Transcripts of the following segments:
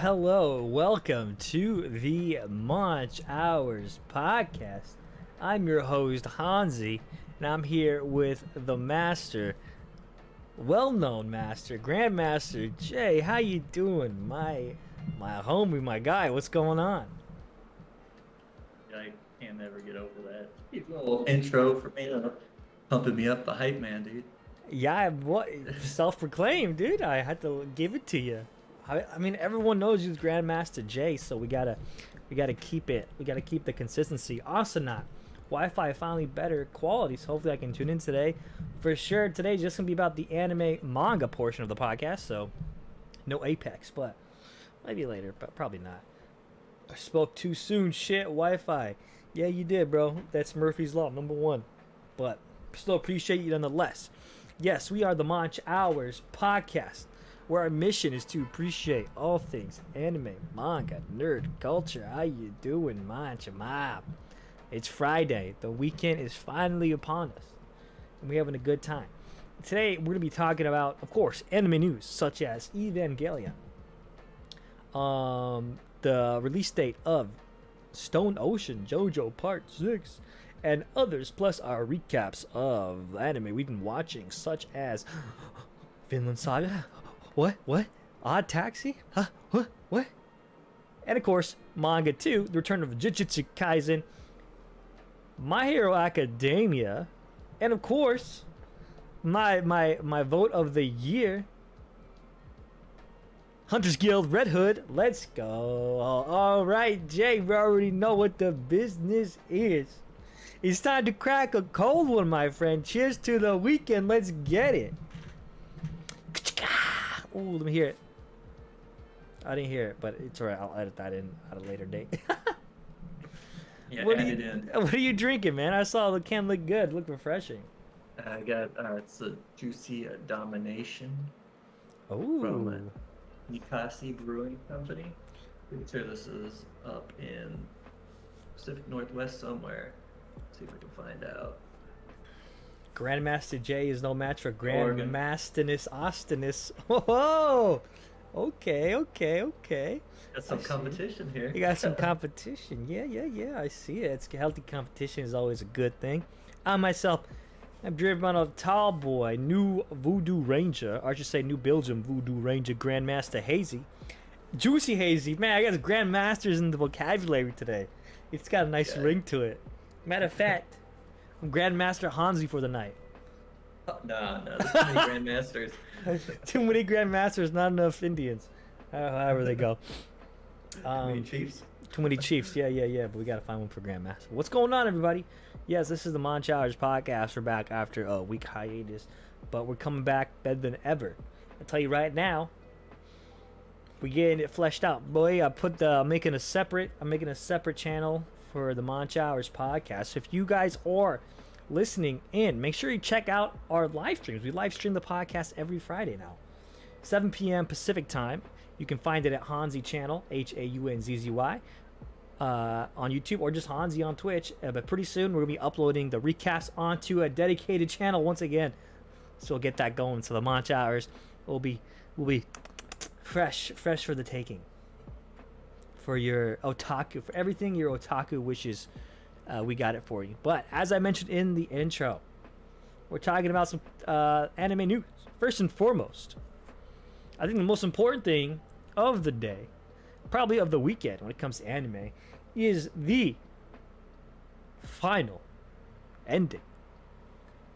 hello, welcome to the Monch Hours podcast. I'm your host, Haunzzy, and I'm here with the master, well-known master, Grandmaster J. How you doing, my homie, my guy? What's going on? I can't ever get over that. A little intro for me, pumping me up, the hype man, dude. Yeah, what self-proclaimed, dude. I had to give it to you. I mean, everyone knows you's Grandmaster J, so we gotta keep it. We gotta keep the consistency. Also, not Wi-Fi finally better quality, so hopefully I can tune in today. For sure, today's just gonna be about the anime manga portion of the podcast, so no Apex, but maybe later, but probably not. I spoke too soon. Shit, Wi-Fi. Yeah, you did, bro. That's Murphy's Law, #1. But still appreciate you nonetheless. Yes, we are the Monch Hours podcast, where our mission is to appreciate all things anime, manga, nerd, culture. How you doing, Monch Mob? It's Friday. The weekend is finally upon us, and we're having a good time. Today, we're going to be talking about, of course, anime news, such as Evangelion, the release date of Stone Ocean JoJo Part 6, and others, plus our recaps of anime we've been watching, such as Vinland Saga. What? Odd Taxi? Huh? What? And of course, manga 2, the return of Jujutsu Kaisen, My Hero Academia, and of course, my vote of the year, Hunter's Guild Red Hood. Let's go. All right, Jay, we already know what the business is. It's time to crack a cold one, my friend. Cheers to the weekend. Let's get it. Ooh, let me hear it. I didn't hear it, but it's alright. I'll edit that in at a later date. Yeah, what add it in. What are you drinking, man? I saw the can look good. Look refreshing. I got it's a Juicy Domination Oh. from Nikasi Brewing Company. Pretty sure this is up in Pacific Northwest somewhere. See if we can find out. Grandmaster J is no match for Oregon. Grandmasterness Austinus. Whoa! Okay. Got some competition here. You got some competition. Yeah. I see it. It's healthy competition is always a good thing. I myself am driven by a tall boy, new Voodoo Ranger, or I should say New Belgium Voodoo Ranger Grandmaster Hazy. Juicy Hazy. Man, I got Grandmasters in the vocabulary today. It's got a nice ring to it. Matter of fact, I'm Grandmaster Haunzzy for the night. No, there's too many Grandmasters. Too many Grandmasters, not enough Indians. However they go. Too many Chiefs. Too many Chiefs, yeah, but we gotta find one for Grandmaster. What's going on, everybody? Yes, this is the Monch Hours podcast. We're back after a week hiatus, but we're coming back better than ever. I'll tell you right now, we're getting it fleshed out. Boy, I'm making a separate channel for the Monch Hours podcast. So if you guys are listening in, make sure you check out our live streams. We live stream the podcast every Friday now, 7 p.m. Pacific time. You can find it at Haunzzy channel, Haunzzy, on YouTube, or just Haunzzy on Twitch. But pretty soon we're gonna be uploading the recaps onto a dedicated channel once again. So we'll get that going. So the Monch Hours will be fresh for the taking. For your otaku, for everything your otaku wishes, we got it for you. But as I mentioned in the intro, we're talking about some anime news. First and foremost, I think the most important thing of the day, probably of the weekend when it comes to anime, is the final ending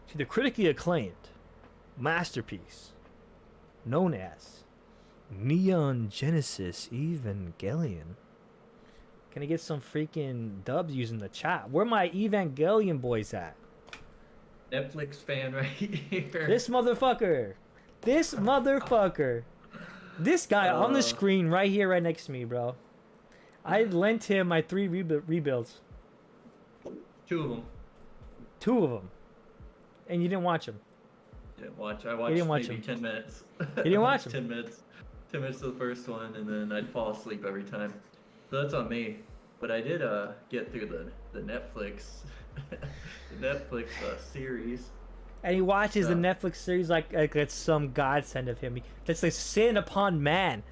to the critically acclaimed masterpiece known as Neon Genesis Evangelion. Can I get some freaking dubs using the chat? Where my Evangelion boys at? Netflix fan right here. This motherfucker. This guy on the screen right here, right next to me, bro. I lent him my 3 rebuilds. 2 of them. And you didn't watch them. Didn't watch. I watched maybe 10 minutes. You didn't watch them? 10 minutes. 10 minutes of the first one, and then I'd fall asleep every time. So that's on me. But I did get through the Netflix series. And he watches the Netflix series like it's some godsend of him. That's like sin upon man.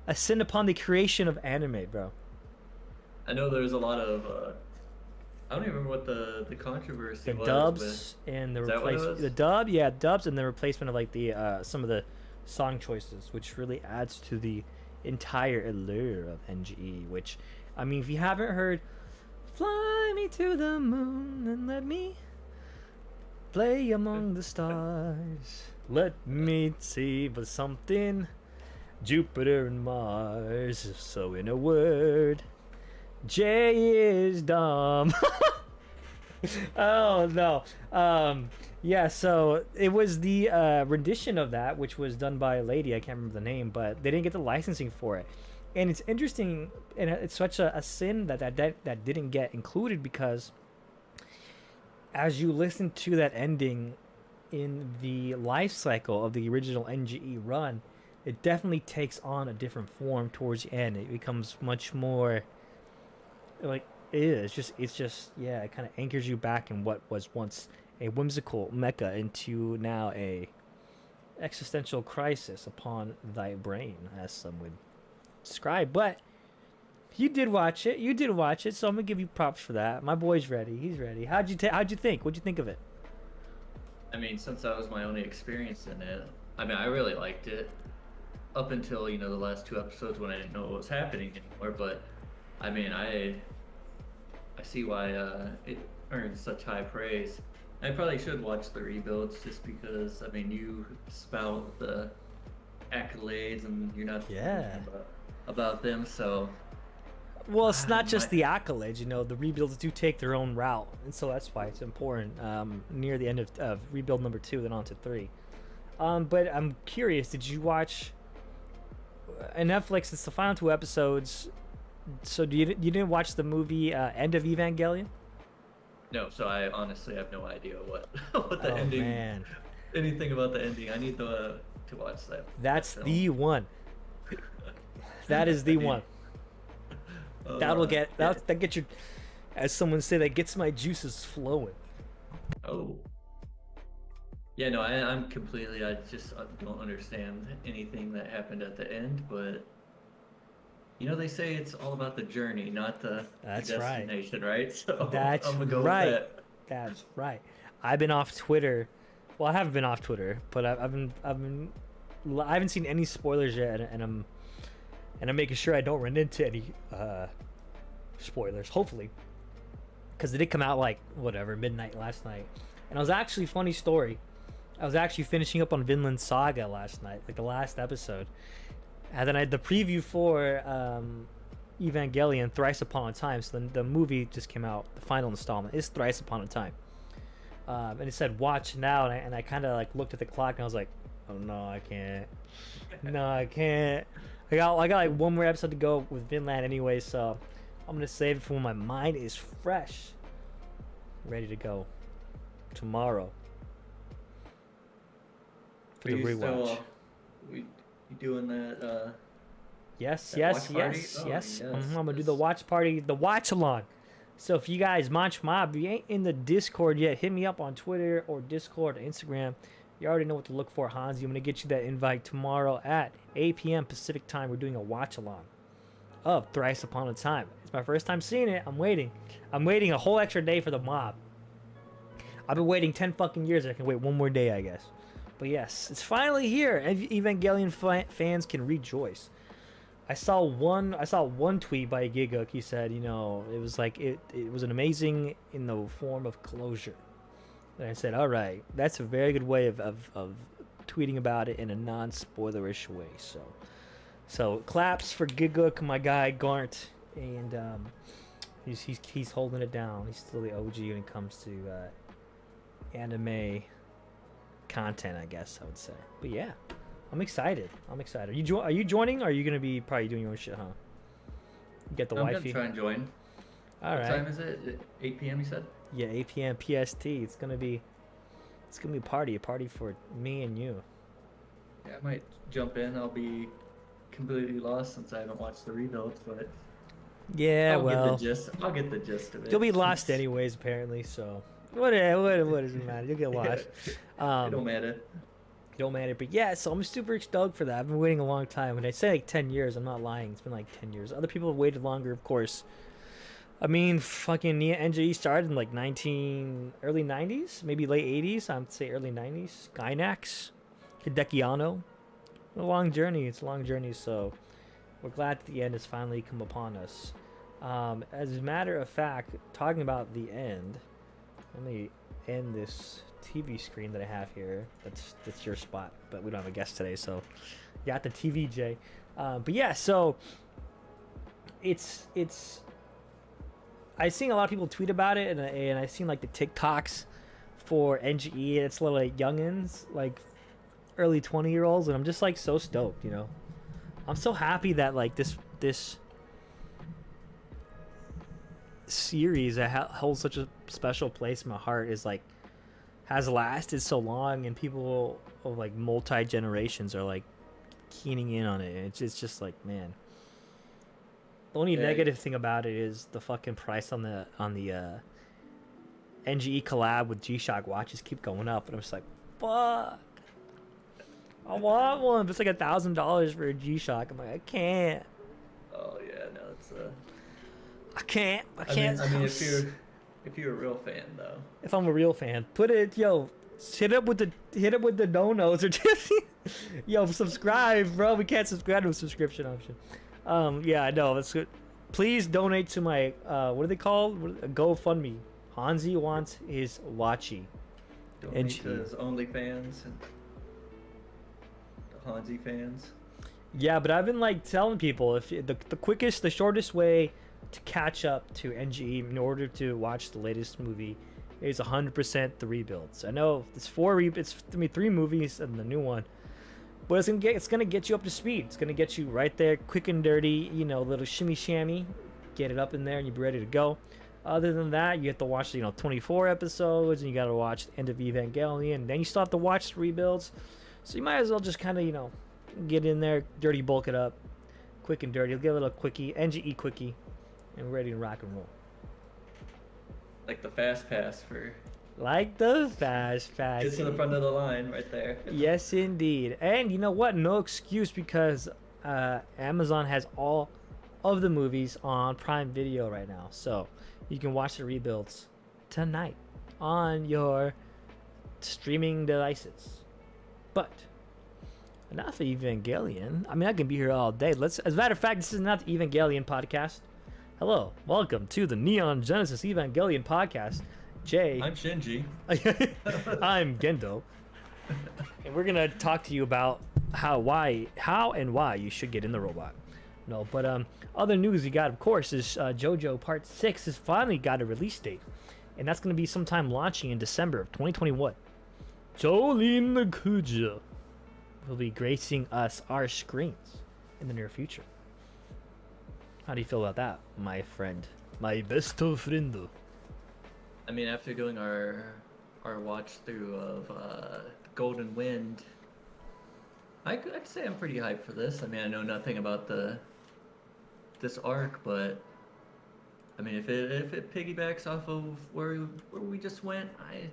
a sin upon the creation of anime, bro. I know there's a lot of I don't even remember what the controversy The was dubs with. and the Is that what it replacement, was? the dub, yeah, dubs and the replacement of like the some of the song choices, which really adds to the entire allure of NGE. Which, I mean, if you haven't heard, "Fly me to the moon and let me play among the stars, let me see but something, Jupiter and Mars." So in a word, J is dumb. Oh no. Yeah, so it was the rendition of that, which was done by a lady, I can't remember the name, but they didn't get the licensing for it. And it's interesting, and it's such a sin that didn't get included, because as you listen to that ending in the life cycle of the original NGE run, it definitely takes on a different form towards the end. It becomes much more like it's just yeah, it kind of anchors you back in what was once a whimsical mecha into now a existential crisis upon thy brain, as some would describe. But you did watch it, so I'm gonna give you props for that. My boy's ready, he's ready. How'd you think? What'd you think of it? I mean, since that was my only experience in it, I mean, I really liked it up until the last two episodes when I didn't know what was happening anymore. But I mean, I see why it earned such high praise. I probably should watch the rebuilds just because, I mean, you spout the accolades and you're not Yeah. about them, so Well, it's not my- just the accolades, the rebuilds do take their own route, and so that's why it's important. Near the end of rebuild number 2, then on to 3. But I'm curious, did you watch Netflix? It's the final 2 episodes. So you didn't watch the movie End of Evangelion? no. So I honestly have no idea what what the Oh ending, man, anything about the ending. I need to watch that. that's film. the one. That is the I need- one. That'll get your, as someone say, that gets my juices flowing. Oh. Yeah, no, I'm completely. I just don't understand anything that happened at the end, but they say it's all about the journey, not the That's right. destination, right? So That's I'm gonna go right. with that. That's right. I've been off Twitter. Well, I haven't been off Twitter, but I haven't seen any spoilers yet, and I'm making sure I don't run into any spoilers. Hopefully, because it did come out like midnight last night, and I was actually, funny story, I was actually finishing up on Vinland Saga last night, like the last episode, and then I had the preview for Evangelion, Thrice Upon a Time. So the movie just came out. The final installment is Thrice Upon a Time, and it said watch now, and I kind of like looked at the clock and I was like, oh no, I can't. No, I can't. I got like one more episode to go with Vinland anyway, so I'm gonna save it for when my mind is fresh, ready to go tomorrow for the rewatch. You doing that? Yes. That watch party? Oh, yes, I'm gonna do the yes. watch party, the watch along. So if you guys, Monch Mob, if you ain't in the Discord yet, hit me up on Twitter or Discord or Instagram. You already know what to look for, Haunzzy. I'm gonna get you that invite tomorrow at 8 p.m. Pacific time. We're doing a watch along of Thrice Upon a Time. It's my first time seeing it. I'm waiting a whole extra day for the mob. I've been waiting 10 fucking years. I can wait one more day, I guess. But yes, it's finally here. Evangelion fans can rejoice. I saw one tweet by Giguk. He said, it was like it was an amazing in the form of closure. And I said, all right, that's a very good way of tweeting about it in a non-spoilerish way. So claps for Giguk, my guy Garnt, and he's holding it down. He's still the OG when it comes to anime content, I guess I would say. But yeah, I'm excited. Are you joining, or are you gonna be probably doing your own shit, huh? You get the I'm wifey. gonna try and join. All What right. time is it? 8 p.m. You said? Yeah, 8 p.m. PST. It's gonna be a party for me and you. Yeah, I might jump in. I'll be completely lost since I haven't watched the rebuilds, but Yeah, I'll well, get the gist of it. you'll be lost anyways, apparently. So what does it matter? You'll get lost. It don't matter. Don't matter. But yeah, so I'm super stoked for that. I've been waiting a long time. When I say like 10 years, I'm not lying. It's been like 10 years. Other people have waited longer, of course. I mean, fucking NGE started in like early 90s, maybe late 80s. I'd say early 90s. Gainax, Hideki. A long journey. It's a long journey. So we're glad that the end has finally come upon us. As a matter of fact, talking about the end, let me end this TV screen that I have here. That's your spot, but we don't have a guest today, so you got the TV, Jay. But yeah, so it's I've seen a lot of people tweet about it, and I've seen like the TikToks for NGE. It's a little like youngins, like early 20-year-olds, and I'm just like so stoked, you know. I'm so happy that like this series that holds such a special place in my heart is like has lasted so long, and people of like multi generations are like keening in on it. It's just like, man. The only negative thing about it is the fucking price on the NGE collab with G-Shock watches keep going up, and I'm just like, fuck. I want one. But it's like $1,000 for a G-Shock. I'm like, I can't. Oh yeah, no, it's I can't. I can't. I mean, if you're a real fan though. If I'm a real fan, hit it up with the donos or just yo, subscribe, bro. We can't subscribe to a subscription option. Yeah, I know. That's good. Please donate to my what are they called? GoFundMe. Haunzzy wants his watchy. Donate to his OnlyFans and the Haunzzy fans. Yeah, but I've been like telling people if the shortest way to catch up to NGE in order to watch the latest movie is 100% the rebuilds. I know it's three movies and the new one, but it's gonna get you up to speed. It's gonna get you right there, quick and dirty. You know, little shimmy shammy, get it up in there, and you'll be ready to go. Other than that, you have to watch 24 episodes, and you gotta watch the end of Evangelion. And then you still have to watch the rebuilds. So you might as well just kind of get in there, dirty bulk it up, quick and dirty. You'll get a little quickie, NGE quickie, and we're ready to rock and roll. Like the fast pass for. Like the fast pass. Just in the front of the line, right there. Yes, indeed. And you know what? No excuse, because Amazon has all of the movies on Prime Video right now, so you can watch the rebuilds tonight on your streaming devices. But enough of Evangelion. I mean, I can be here all day. As a matter of fact, this is not the Evangelion podcast. Hello, welcome to the Neon Genesis Evangelion podcast. Jay. I'm Shinji. I'm Gendo. And we're gonna talk to you about how and why you should get in the robot. No, but other news we got, of course, is JoJo Part 6 has finally got a release date, and that's gonna be sometime launching in December of 2021. Jolene Kuja will be gracing our screens in the near future. How do you feel about that, my friend? My best friend. I mean, after doing our watch through of Golden Wind, I'd say I'm pretty hyped for this. I mean, I know nothing about this arc, but I mean, if it piggybacks off of where we just went, I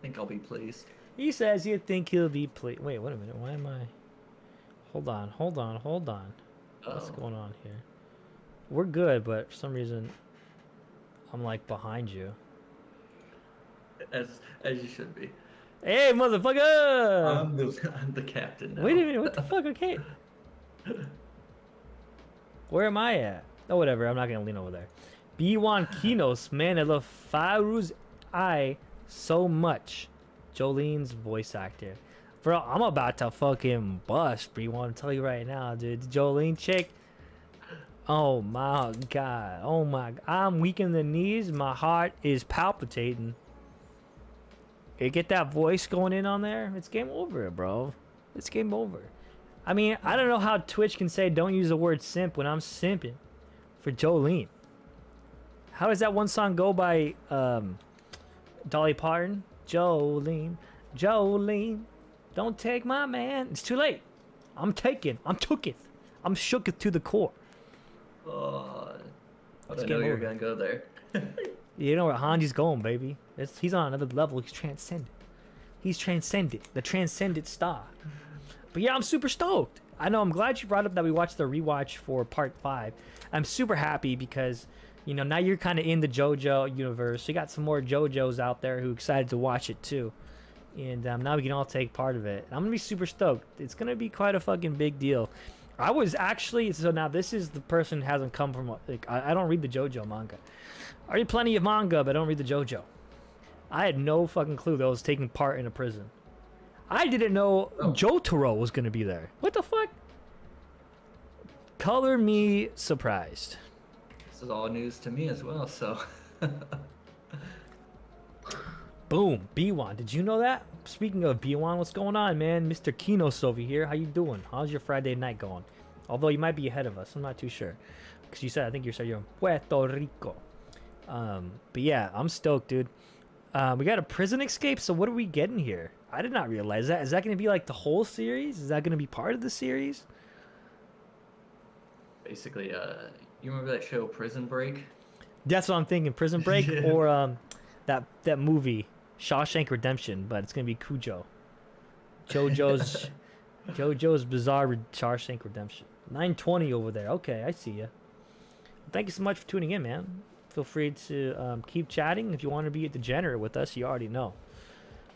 think I'll be pleased. He says you think he'll be pleased. Wait a minute. Why am I? Hold on. What's going on here? We're good, but for some reason, I'm like behind you. As you should be. Hey, motherfucker! I'm the captain now. Wait a minute, what the fuck? Okay. Where am I at? Oh, whatever. I'm not gonna lean over there. B1 Kinos, man, I love Faru's eye so much. Jolene's voice actor. Bro, I'm about to fucking bust, B1. I'm telling you right now, dude. The Jolene chick. Oh my god. Oh my. I'm weak in the knees. My heart is palpitating. You get that voice going in on there, it's game over, bro. It's game over. I mean, I don't know how Twitch can say don't use the word simp when I'm simping for Jolene. How does that one song go by Dolly Parton? Jolene, don't take my man. It's too late. I'm tooketh. I'm shooketh to the core. Oh, I didn't know you were gonna go there. You know where Hanji's going, baby. He's on another level. He's transcendent. He's transcendent, the transcendent star. But yeah, I'm super stoked. I know, I'm glad you brought up that we watched the rewatch for part 5. I'm super happy because, you know, now you're kind of in the JoJo universe. You got some more JoJos out there who excited to watch it too. And now we can all take part of it. I'm going to be super stoked. It's going to be quite a fucking big deal. I was actually, so now this is the person who hasn't come from, like, I don't read the JoJo manga. I read plenty of manga, but I don't read the JoJo. I had no fucking clue that I was taking part in a prison. I didn't know Jotaro was going to be there. What the fuck? Color me surprised. This is all news to me as well, so. Boom, B1. Did you know that? Speaking of B1, what's going on, man? Mr. Kinos over here. How you doing? How's your Friday night going? Although you might be ahead of us. I'm not too sure. Because you said, I think you said you're in Puerto Rico. But yeah, I'm stoked, dude. We got a prison escape, so what are we getting here? I did not realize that. Is that going to be like the whole series? Is that going to be part of the series? Basically, you remember that show Prison Break? That's what I'm thinking. Prison Break Yeah. or that movie, Shawshank Redemption, but it's going to be Cujo. JoJo's Bizarre Shawshank Redemption. 920 over there. Okay, I see ya. Thank you so much for tuning in, man. Feel free to keep chatting. If you want to be a degenerate with us, you already know.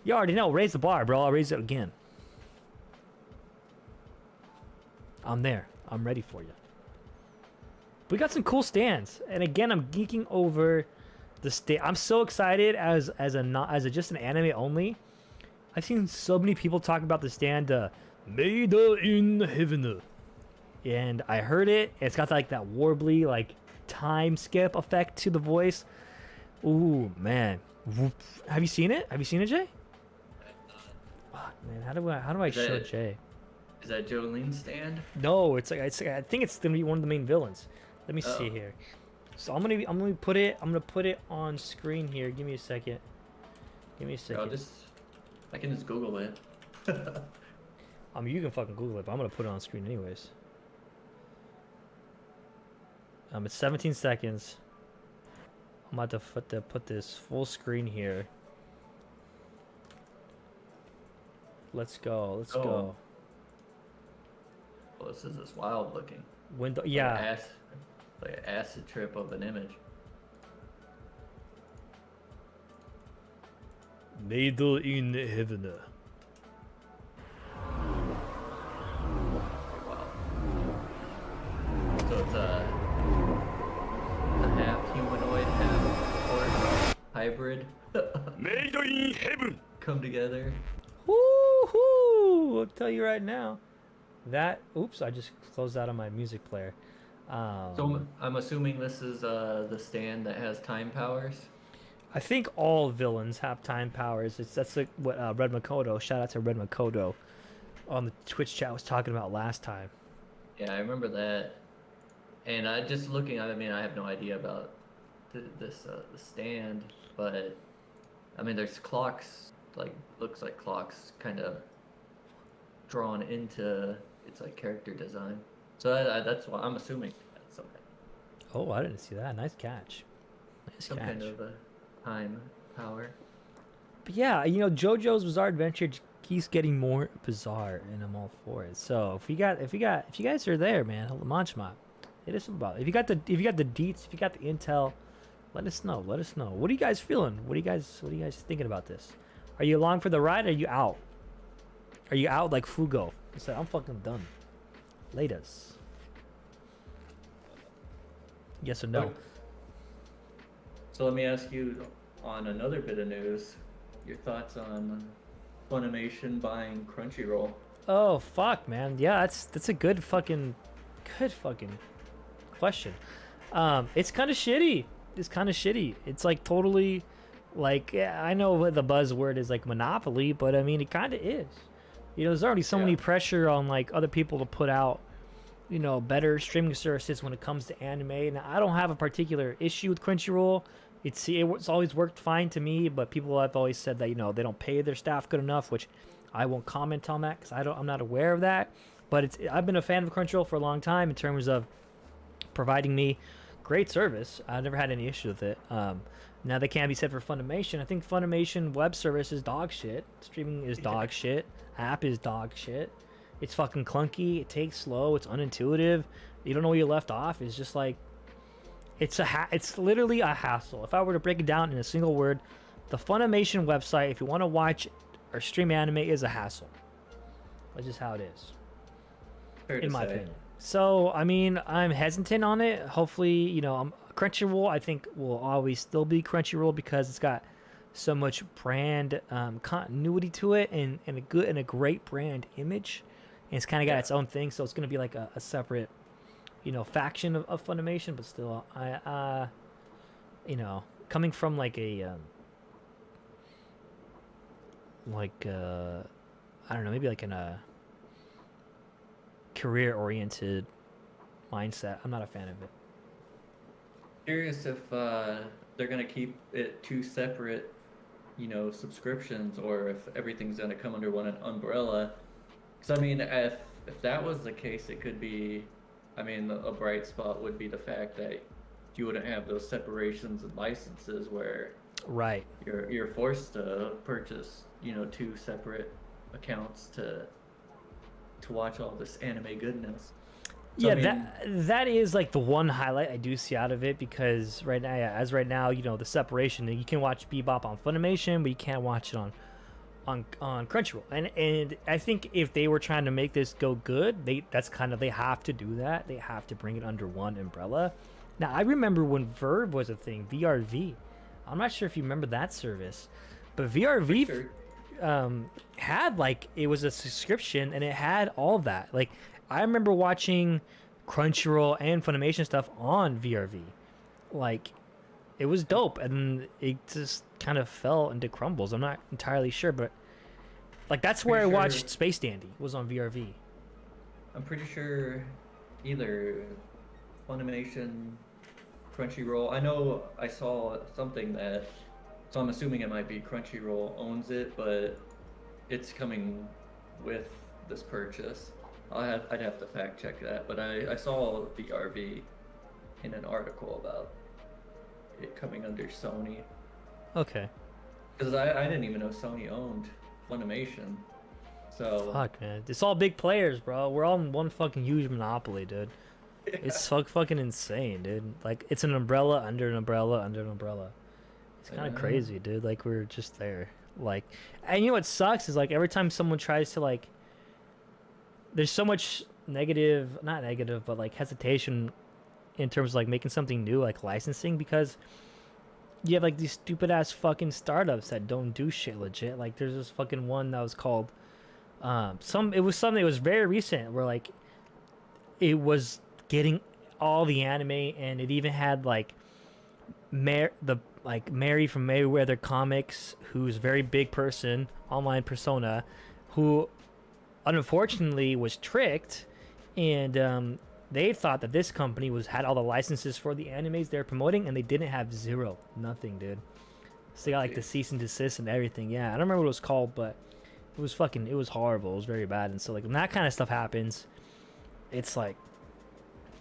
You already know. Raise the bar, bro. I'll raise it again. I'm there. I'm ready for you. We got some cool stands. And again, I'm geeking over the stand. I'm so excited as just an anime only. I've seen so many people talk about the stand Made in Heaven. And I heard it. It's got like that warbly, like time skip effect to the voice. Ooh, man. Have you seen it? Have you seen it, Jay? Fuck, man. How do I show Jay? Is that Jolene's stand? No, it's like I think it's gonna be one of the main villains. Let me see here. So I'm gonna put it on screen here. Give me a second. Give me a second. I can just Google it. I mean, you can fucking Google it, but I'm gonna put it on screen anyways. It's 17 seconds. I'm about to put this full screen here. Let's go. Let's go. Well, this is wild looking. Window, yeah. Like an acid trip of an image. Made in Heaven. Wow. So it's a half humanoid, half orc hybrid. Made in Heaven. Come together. Woohoo! I'll tell you right now. That. Oops! I just closed out on my music player. So I'm assuming this is the stand that has time powers. I think all villains have time powers. That's like what Red Makoto. Shout out to Red Makoto on the Twitch chat was talking about last time. Yeah, I remember that. And I just looking. I mean, I have no idea about the stand, but I mean, there's clocks. Like looks like clocks, kind of drawn into its like character design. So that's why I'm assuming that's something. Oh, I didn't see that. Nice catch. Nice Some catch. kind of a time power. But yeah, you know, JoJo's Bizarre Adventure keeps getting more bizarre, and I'm all for it. So if you guys are there, man, Monch Mob, it is about. If you got the deets, if you got the intel, let us know. Let us know. What are you guys feeling? What are you guys thinking about this? Are you along for the ride? Or are you out? Are you out like Fugo? He said, I'm fucking done. Laters. Yes or no? Okay. So let me ask you on another bit of news, your thoughts on Funimation buying Crunchyroll. Oh fuck, man. Yeah, that's a good fucking question. It's kind of shitty. It's like totally, like, yeah, I know what the buzzword is, like monopoly, but I mean it kind of is. You know, there's already so many pressure on like other people to put out, you know, better streaming services when it comes to anime. And I don't have a particular issue with Crunchyroll. It's always worked fine to me, but people have always said that, you know, they don't pay their staff good enough, which I won't comment on that because I'm not aware of that. But I've been a fan of Crunchyroll for a long time in terms of providing me great service. I never had any issue with it. Now they can't be said for Funimation. I think Funimation web service is dog shit. Streaming is dog shit. App is dog shit. It's fucking clunky. It takes slow. It's unintuitive. You don't know where you left off. It's just like, it's literally a hassle. If I were to break it down in a single word, the Funimation website, if you want to watch or stream anime, is a hassle. That's just how it is, in my opinion. So, I mean, I'm hesitant on it. Hopefully, you know, Crunchyroll, I think, will always still be Crunchyroll because it's got so much brand continuity to it and a great brand image. And it's kind of got its own thing, so it's going to be like a separate, you know, faction of Funimation. But still, you know, coming from like a, I don't know, maybe like in a career-oriented mindset, I'm not a fan of it. Curious if they're gonna keep it two separate, you know, subscriptions, or if everything's gonna come under one umbrella. Because I mean, if that was the case, it could be. I mean, a bright spot would be the fact that you wouldn't have those separations and licenses where right you're forced to purchase, you know, two separate accounts to watch all this anime goodness. So, yeah, I mean, that is like the one highlight I do see out of it, because right now, right now, you know, the separation, you can watch Bebop on Funimation, but you can't watch it on Crunchyroll. And I think if they were trying to make this go good, they have to do that. They have to bring it under one umbrella. Now, I remember when Verve was a thing, VRV. I'm not sure if you remember that service, but VRV had, like, it was a subscription and it had all of that. Like, I remember watching Crunchyroll and Funimation stuff on VRV. Like, it was dope, and it just kind of fell into crumbles. I'm not entirely sure, but like that's where I watched Space Dandy, was on VRV. I'm pretty sure either Funimation, Crunchyroll. I know I saw something that, so I'm assuming it might be Crunchyroll owns it, but it's coming with this purchase. I'd have to fact check that, but I saw the RV in an article about it coming under Sony. Okay. Because I didn't even know Sony owned Funimation. So fuck, man, it's all big players, bro. We're all in one fucking huge monopoly, dude. Yeah. It's fucking insane, dude. Like, it's an umbrella under an umbrella under an umbrella. It's kind of crazy, dude. Like, we're just there. Like, and you know what sucks is, like, every time someone tries to, like, there's so much negative, not negative, but like hesitation in terms of like making something new, like licensing, because you have like these stupid ass fucking startups that don't do shit legit. Like, there's this fucking one that was called it was very recent, where like it was getting all the anime, and it even had like Mary from Mayweather Comics, who's a very big person, online persona, who unfortunately was tricked, and they thought that this company had all the licenses for the animes they're promoting, and they didn't have nothing, dude. So they got like the cease and desist and everything. Yeah, I don't remember what it was called, but it was horrible. It was very bad. And so like when that kind of stuff happens, it's like,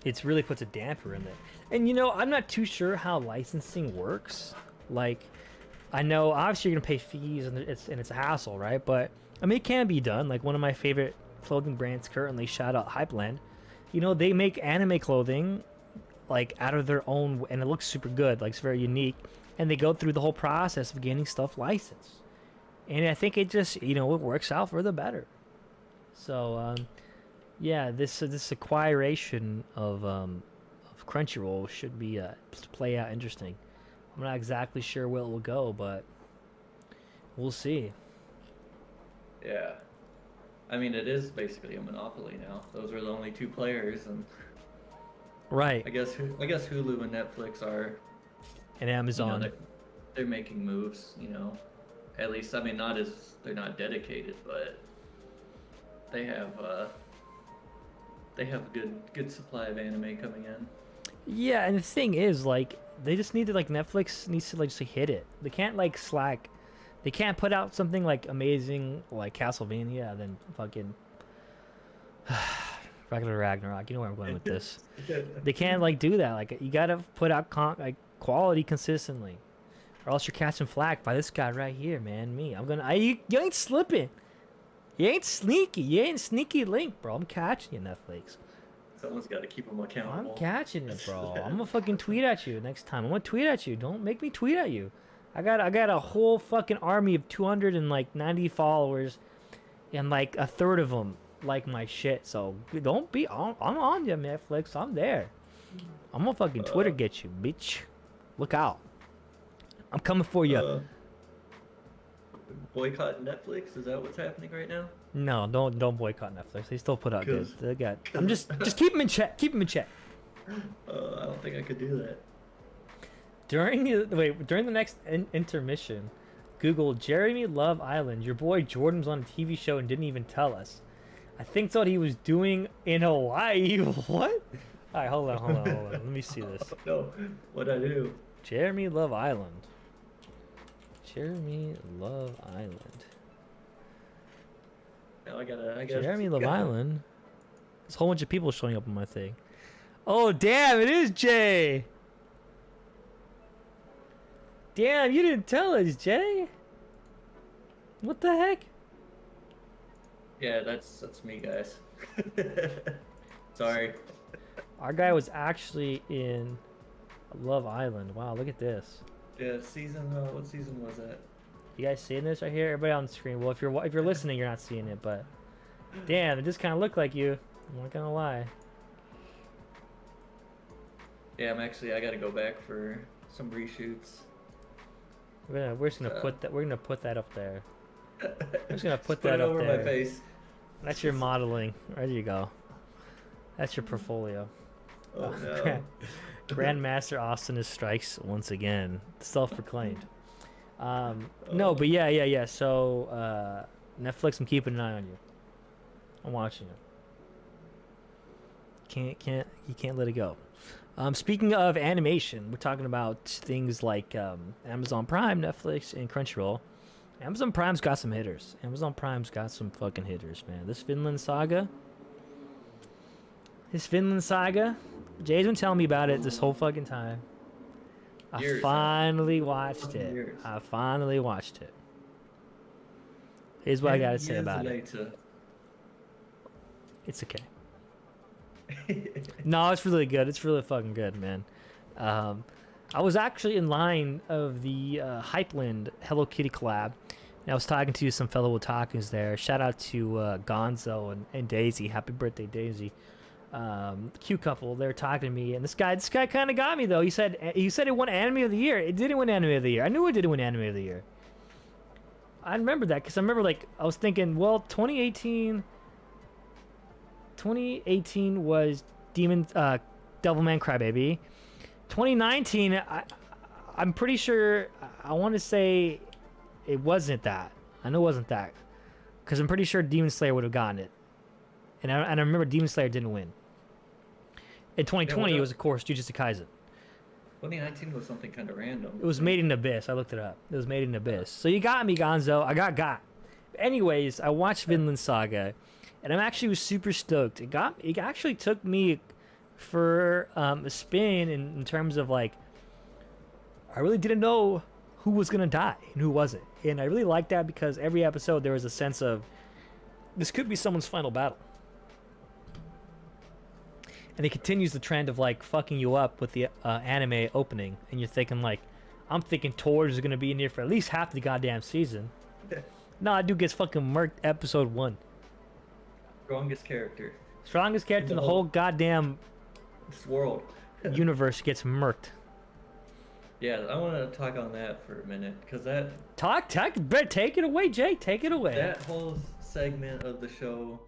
it really puts a damper in it. And you know, I'm not too sure how licensing works. Like, I know obviously you're gonna pay fees, and it's a hassle, right? But I mean, it can be done. Like, one of my favorite clothing brands currently, shout out Hypeland, you know, they make anime clothing like out of their own, and it looks super good. Like, it's very unique, and they go through the whole process of getting stuff licensed. And I think it just, you know, it works out for the better. So yeah, this acquiration of Crunchyroll should be play out interesting. I'm not exactly sure where it will go, but we'll see. Yeah, I mean, it is basically a monopoly now. Those are the only two players, and right. I guess Hulu and Netflix are, and Amazon. You know, they're making moves. You know, at least, I mean, they're not dedicated, but they have good supply of anime coming in. Yeah, and the thing is, like, they just need to, like, Netflix needs to, like, just hit it. They can't, like, slack. They can't put out something like amazing like Castlevania, then fucking Regular Ragnarok. You know where I'm going with this. They can't like do that. Like you gotta put out like quality consistently, or else you're catching flack by this guy right here, man. Me. You ain't slipping. You ain't sneaky. You ain't sneaky link, bro. I'm catching you, Netflix. Someone's got to keep them accountable. I'm catching it, bro. I'm gonna fucking tweet at you next time. I'm gonna tweet at you. Don't make me tweet at you. I got a whole fucking army of 290 followers, and like a third of them like my shit. So don't be. I'm on you, Netflix. I'm there. I'm gonna fucking Twitter get you, bitch. Look out. I'm coming for you. Boycott Netflix? Is that what's happening right now? No, don't boycott Netflix. They still put out good. They got. I'm just keep them in check. Keep them in check. I don't think I could do that. During the next intermission, Google Jeremy Love Island. Your boy Jordan was on a TV show and didn't even tell us. I think that's what he was doing in Hawaii. What? All right, hold on. Let me see this. No, what'd I do? Jeremy Love Island. Jeremy Love Island. Now I gotta. Jeremy Love Island. There's a whole bunch of people showing up on my thing. Oh damn! It is Jay. Damn, you didn't tell us, Jay. What the heck? Yeah, that's me, guys. Sorry. Our guy was actually in Love Island. Wow, look at this. Yeah, season. What season was that? You guys seeing this right here? Everybody on the screen. Well, if you're listening, you're not seeing it, but damn, it just kind of looked like you. I'm not gonna lie. Yeah, I gotta go back for some reshoots. We're just gonna put that. We're gonna put that up there. We're just gonna put that that up over there. My face. That's your modeling. There you go. That's your portfolio. Oh no. Grandmaster Austin is strikes once again. Self-proclaimed. No, but yeah. So Netflix, I'm keeping an eye on you. I'm watching it. You can't let it go. Speaking of animation, we're talking about things like Amazon Prime, Netflix, and Crunchyroll. Amazon Prime's got some hitters. Amazon Prime's got some fucking hitters, man. This Vinland Saga. Jay's been telling me about it this whole fucking time. I finally watched it. Here's what I gotta say about it. It's okay. No, it's really good. It's really fucking good, man. I was actually in line of the Hypeland Hello Kitty collab, and I was talking to some fellow otakus there. Shout out to Gonzo and Daisy. Happy birthday, Daisy. Cute couple. They were talking to me, and this guy kind of got me though. He said it won Anime of the Year. It didn't win Anime of the Year. I knew it didn't win Anime of the Year. I remember that because I remember I was thinking, well, 2018 was Devilman Crybaby. 2019, I'm pretty sure, I want to say it wasn't that. I know it wasn't that. Because I'm pretty sure Demon Slayer would have gotten it. And I remember Demon Slayer didn't win. In 2020, it was, of course, Jujutsu Kaisen. 2019 was something kind of random. It was Made in Abyss. I looked it up. It was Made in Abyss. So you got me, Gonzo. I got. Anyways, I watched Vinland Saga, and I'm actually super stoked. It actually took me for a spin in terms of like, I really didn't know who was gonna die and who wasn't, and I really liked that because every episode there was a sense of this could be someone's final battle. And it continues the trend of like fucking you up with the anime opening, and you're thinking like, I'm thinking Torge is gonna be in here for at least half the goddamn season. Nah, dude gets fucking murked episode 1. Strongest character in the whole goddamn world. universe gets murked. Yeah, I want to talk on that for a minute because that take it away, Jay. Take it away. That whole segment of the show,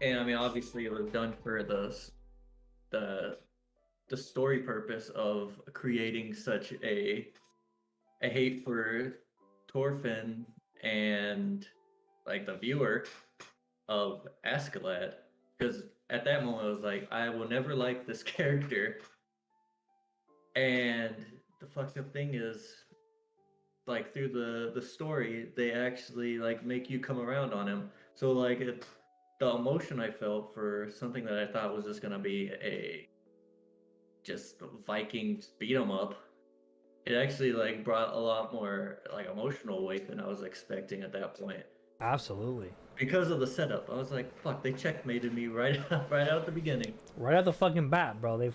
and I mean, obviously, it was done for the story purpose of creating such a hate for Thorfinn and like the viewer of Askeladd, because at that moment I was like, I will never like this character. And the fucked up thing is, like, through the story, they actually like make you come around on him. So like the emotion I felt for something that I thought was just gonna be a just Vikings beat 'em up, it actually like brought a lot more like emotional weight than I was expecting at that point. Absolutely. Because of the setup, I was like, "Fuck!" They checkmated me right right out the beginning. Right out the fucking bat, bro. They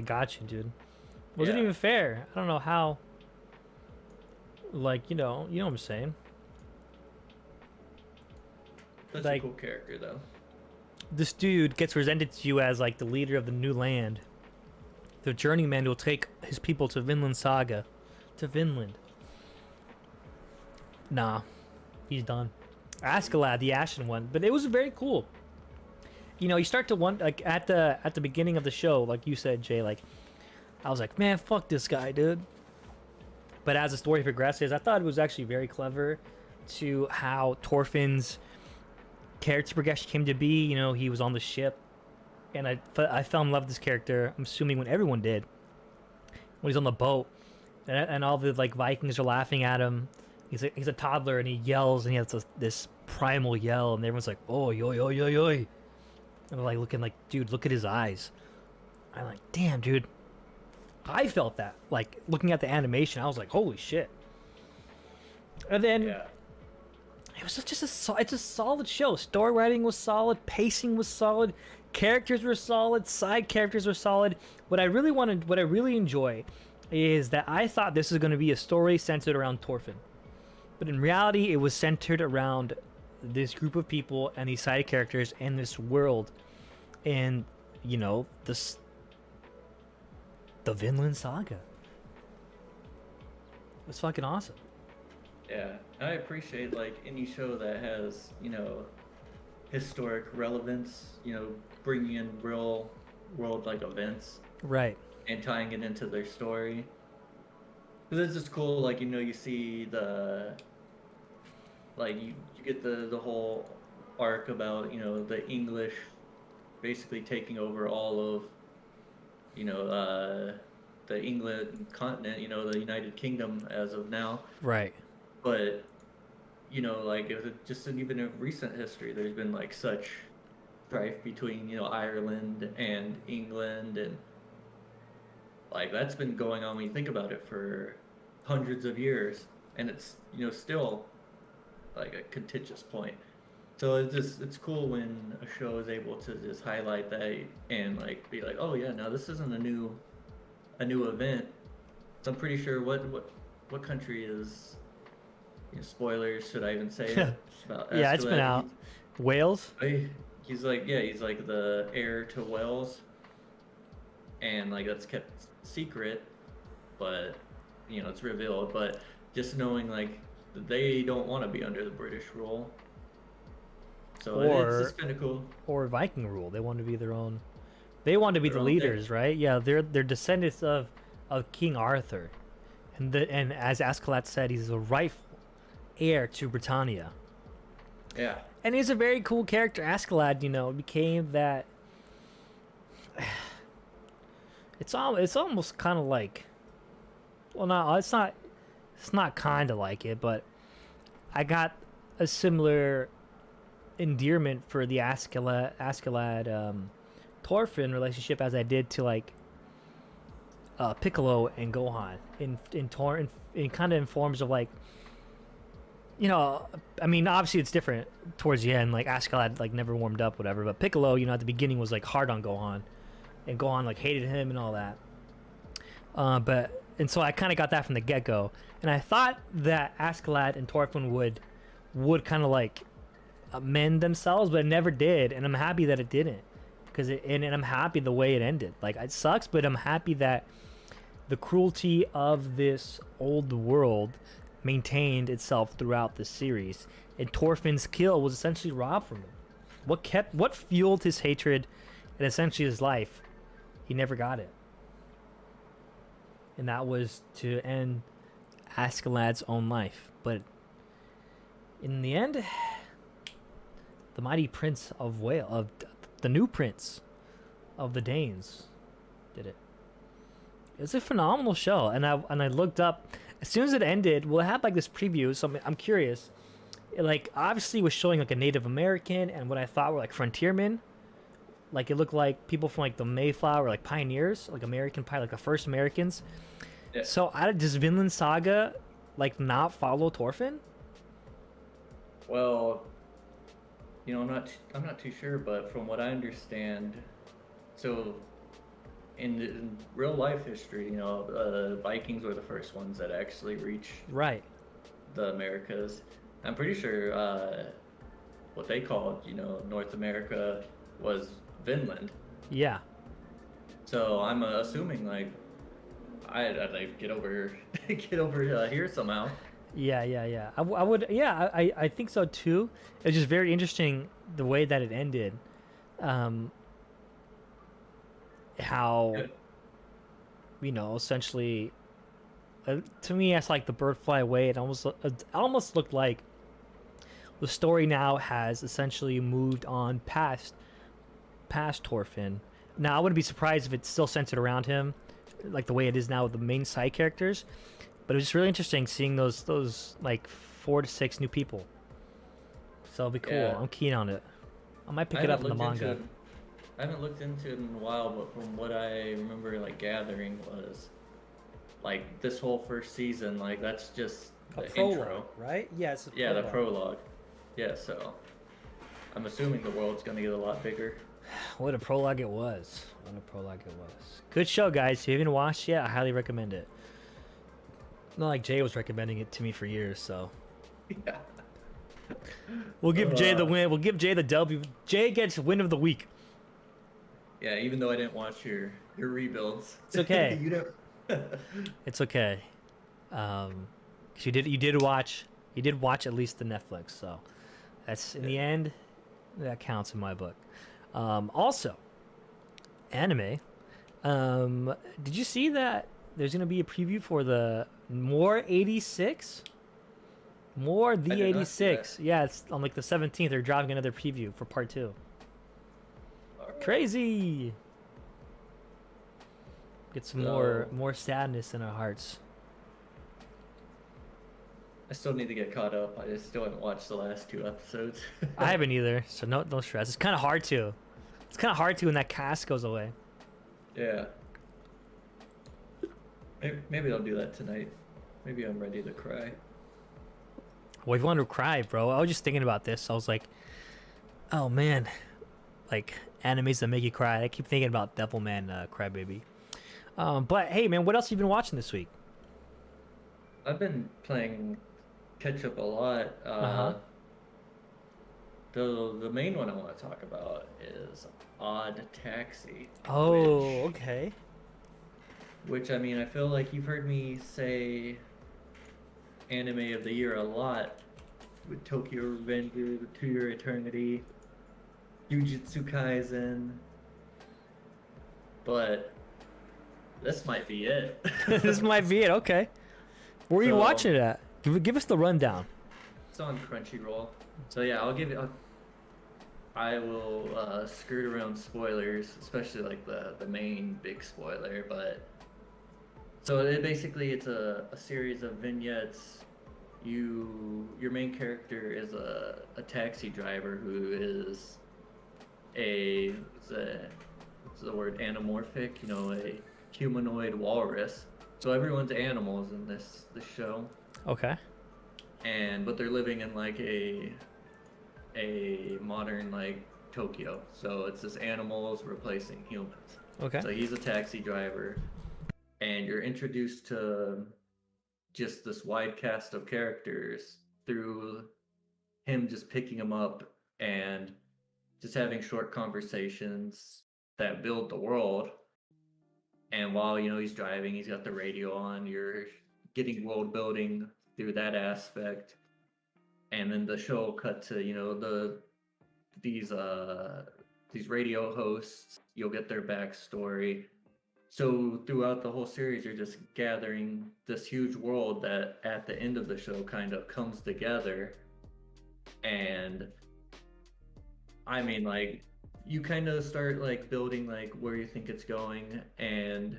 got you, dude. Wasn't even fair. I don't know how. Like, you know what I'm saying. Such like, a cool character, though. This dude gets presented to you as like the leader of the new land. The journeyman will take his people to Vinland Saga, to Vinland. Nah, he's done. Askeladd, the Ashen one, but it was very cool. You know, you start to wonder, like at the beginning of the show, like you said, Jay. Like, I was like, man, fuck this guy, dude. But as the story progresses, I thought it was actually very clever to how Thorfinn's character progression came to be. You know, he was on the ship, and I fell in love with this character. I'm assuming when everyone did. When he's on the boat, and all the like Vikings are laughing at him. He's a toddler, and he yells, and he has this primal yell, and everyone's like, oh, yo, yo, yo, yo. And they're like looking like, dude, look at his eyes. I'm like, damn, dude. I felt that. Like, looking at the animation, I was like, holy shit. And then it was it's a solid show. Story writing was solid, pacing was solid, characters were solid, side characters were solid. What I really enjoy is that I thought this was going to be a story centered around Thorfinn. But in reality, it was centered around this group of people and these side characters and this world. And, you know, the Vinland Saga. It was fucking awesome. Yeah, I appreciate like any show that has, you know, historic relevance, you know, bringing in real world like events. Right. And tying it into their story. Because it's just cool, like, you know, you see you get the whole arc about, you know, the English basically taking over all of, you know, the England continent, you know, the United Kingdom as of now. Right. But, you know, like, just even in recent history, there's been, like, such strife between, you know, Ireland and England, and, like, that's been going on when you think about it for hundreds of years, and it's, you know, still, like, a contentious point. So it's cool when a show is able to just highlight that and, like, be like, oh, yeah, now this isn't a new event. So I'm pretty sure what country is, you know, spoilers, should I even say it? About yeah, it's been out. Wales? He's like the heir to Wales, and like that's kept secret, but you know, it's revealed. But just knowing like they don't want to be under the British rule, so it's kind of cool. Or Viking rule. They want to be their own. They want to be the leaders, right? Yeah, they're descendants of King Arthur, and as Askeladd said, he's a rightful heir to Britannia. Yeah. And he's a very cool character. Askeladd, you know, became that. It's almost kind of like. Well, no, it's not. It's not kind of like it, but I got a similar endearment for the Askeladd Thorfinn relationship as I did to like Piccolo and Gohan in kind of in forms of like. You know, I mean, obviously it's different towards the end. Like Askeladd, like never warmed up, whatever. But Piccolo, you know, at the beginning was like hard on Gohan, and Gohan like hated him and all that. And so I kind of got that from the get go, and I thought that Askeladd and Thorfinn would kind of like mend themselves, but it never did, and I'm happy that it didn't, and I'm happy the way it ended. Like it sucks, but I'm happy that the cruelty of this old world maintained itself throughout the series, and Thorfinn's kill was essentially robbed from him. What fueled his hatred and essentially his life? He never got it, and that was to end Askeladd's own life. But in the end, the mighty Prince of Wales, the new Prince of the Danes, did it. It's a phenomenal show, and I looked up as soon as it ended. Well, it had like this preview, so I'm curious like obviously was showing like a Native American and what I thought were like frontiermen. Like it looked like people from like the Mayflower, like pioneers, like like the first Americans. Yeah. So does Vinland Saga like not follow Thorfinn? Well, I'm not too sure, but from what I understand, so in real life history, Vikings were the first ones that actually reached Right. the Americas. I'm pretty sure what they called, North America was Vinland. Yeah. So I'm assuming like I'd like get over get over here somehow. Yeah. I would. Yeah, I think so too. It was just very interesting the way that it ended. Um, how Yeah. essentially, to me, it's like the bird fly away. It almost looked like the story now has essentially moved on past Thorfinn. Now, I wouldn't be surprised if it's still centered around him, like the way it is now with the main side characters. But it was just really interesting seeing those like 4 to 6 new people. So it'll be cool. Yeah. I'm keen on it. I might pick I it up haven't in the looked into manga. it. I haven't looked into it in a while, but from what I remember, like gathering was like this whole first season, like that's just the intro. right? Yeah, it's Yeah, the prologue. Yeah, so I'm assuming the world's gonna get a lot bigger. What a prologue it was. What a prologue it was. Good show, guys. If you haven't watched yet, I highly recommend it. Not like Jay was recommending it to me for years, so Yeah. we'll give Jay the win. We'll give Jay the W. Jay gets win of the week. Yeah, even though I didn't watch your rebuilds. It's okay. You never. It's okay. 'Cause you did watch at least the Netflix, so that's in the end that counts in my book. Also, anime. Did you see that there's gonna be a preview for the More 86? More the I did not see 86. Yeah, it's on like the 17th. They're dropping another preview for part 2. Crazy. Get some more sadness in our hearts. I still need to get caught up. I just still haven't watched the last 2 episodes. I haven't either, so no stress. It's kind of hard to. It's kind of hard to when that cast goes away. Yeah. Maybe I'll do that tonight. Maybe I'm ready to cry. Well, if you want to cry, bro, I was just thinking about this. I was like, oh man, like animes that make you cry. I keep thinking about Devilman Crybaby. But hey, man, what else have you been watching this week? I've been playing catch up a lot. The main one I want to talk about is Odd Taxi. Oh, okay. Which I mean, I feel like you've heard me say anime of the year a lot with Tokyo Revenger, The 2-Year Eternity, Jujutsu Kaisen, but this might be it. This might be it. Okay. Where are you watching it at? Give us the rundown. It's on Crunchyroll. So yeah, I will skirt around spoilers, especially like the main big spoiler, but so it's a series of vignettes. Your main character is a taxi driver who is what's the word, anamorphic, a humanoid walrus. So everyone's animals in this show. Okay. But they're living in like a modern like Tokyo. So it's just animals replacing humans. Okay. So he's a taxi driver, and you're introduced to just this wide cast of characters through him just picking them up and just having short conversations that build the world. And while he's driving, he's got the radio on. You're getting world building through that aspect, and then the show cut to these radio hosts. You'll get their backstory. So throughout the whole series, you're just gathering this huge world that at the end of the show kind of comes together. And I mean, like, you kind of start like building like where you think it's going, and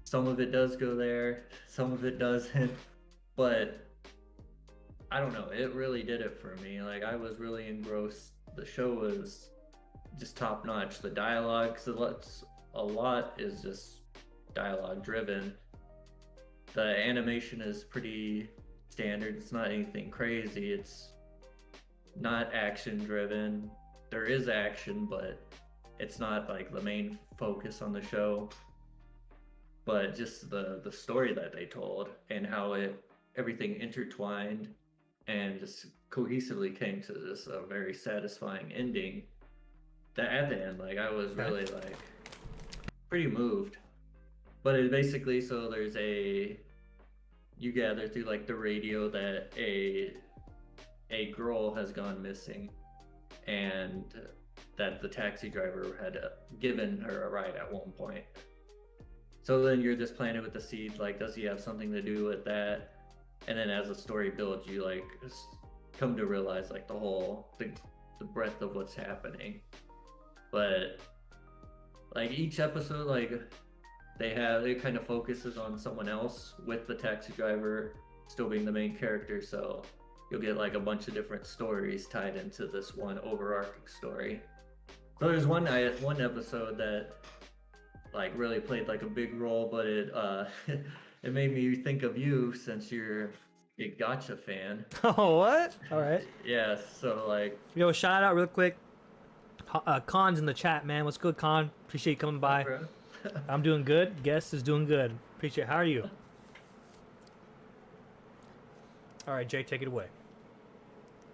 some of it does go there, some of it doesn't. But I don't know, it really did it for me. Like I was really engrossed. The show was just top notch. The dialogue, so a lot is just dialogue driven. The animation is pretty standard. It's not anything crazy. It's not action driven. There is action, but it's not like the main focus on the show. But just the story that they told and how everything intertwined and just cohesively came to this very satisfying ending. That at the end, like I was really like pretty moved. But it basically, so there's you gather through like the radio that a girl has gone missing, and that the taxi driver had given her a ride at one point. So then you're just planting with the seed, like, does he have something to do with that? And then as the story builds, you like come to realize like the breadth of what's happening. But like each episode, like it kind of focuses on someone else, with the taxi driver still being the main character. So you'll get like a bunch of different stories tied into this one overarching story. So there's one episode that like really played like a big role, but it it made me think of you, since you're a gotcha fan. Oh, what? All right. Yeah, so like, Yo, shout out real quick. Khan's in the chat, man. What's good, Khan? Appreciate you coming by. I'm doing good. Guest is doing good. Appreciate it. How are you? All right, Jay, take it away.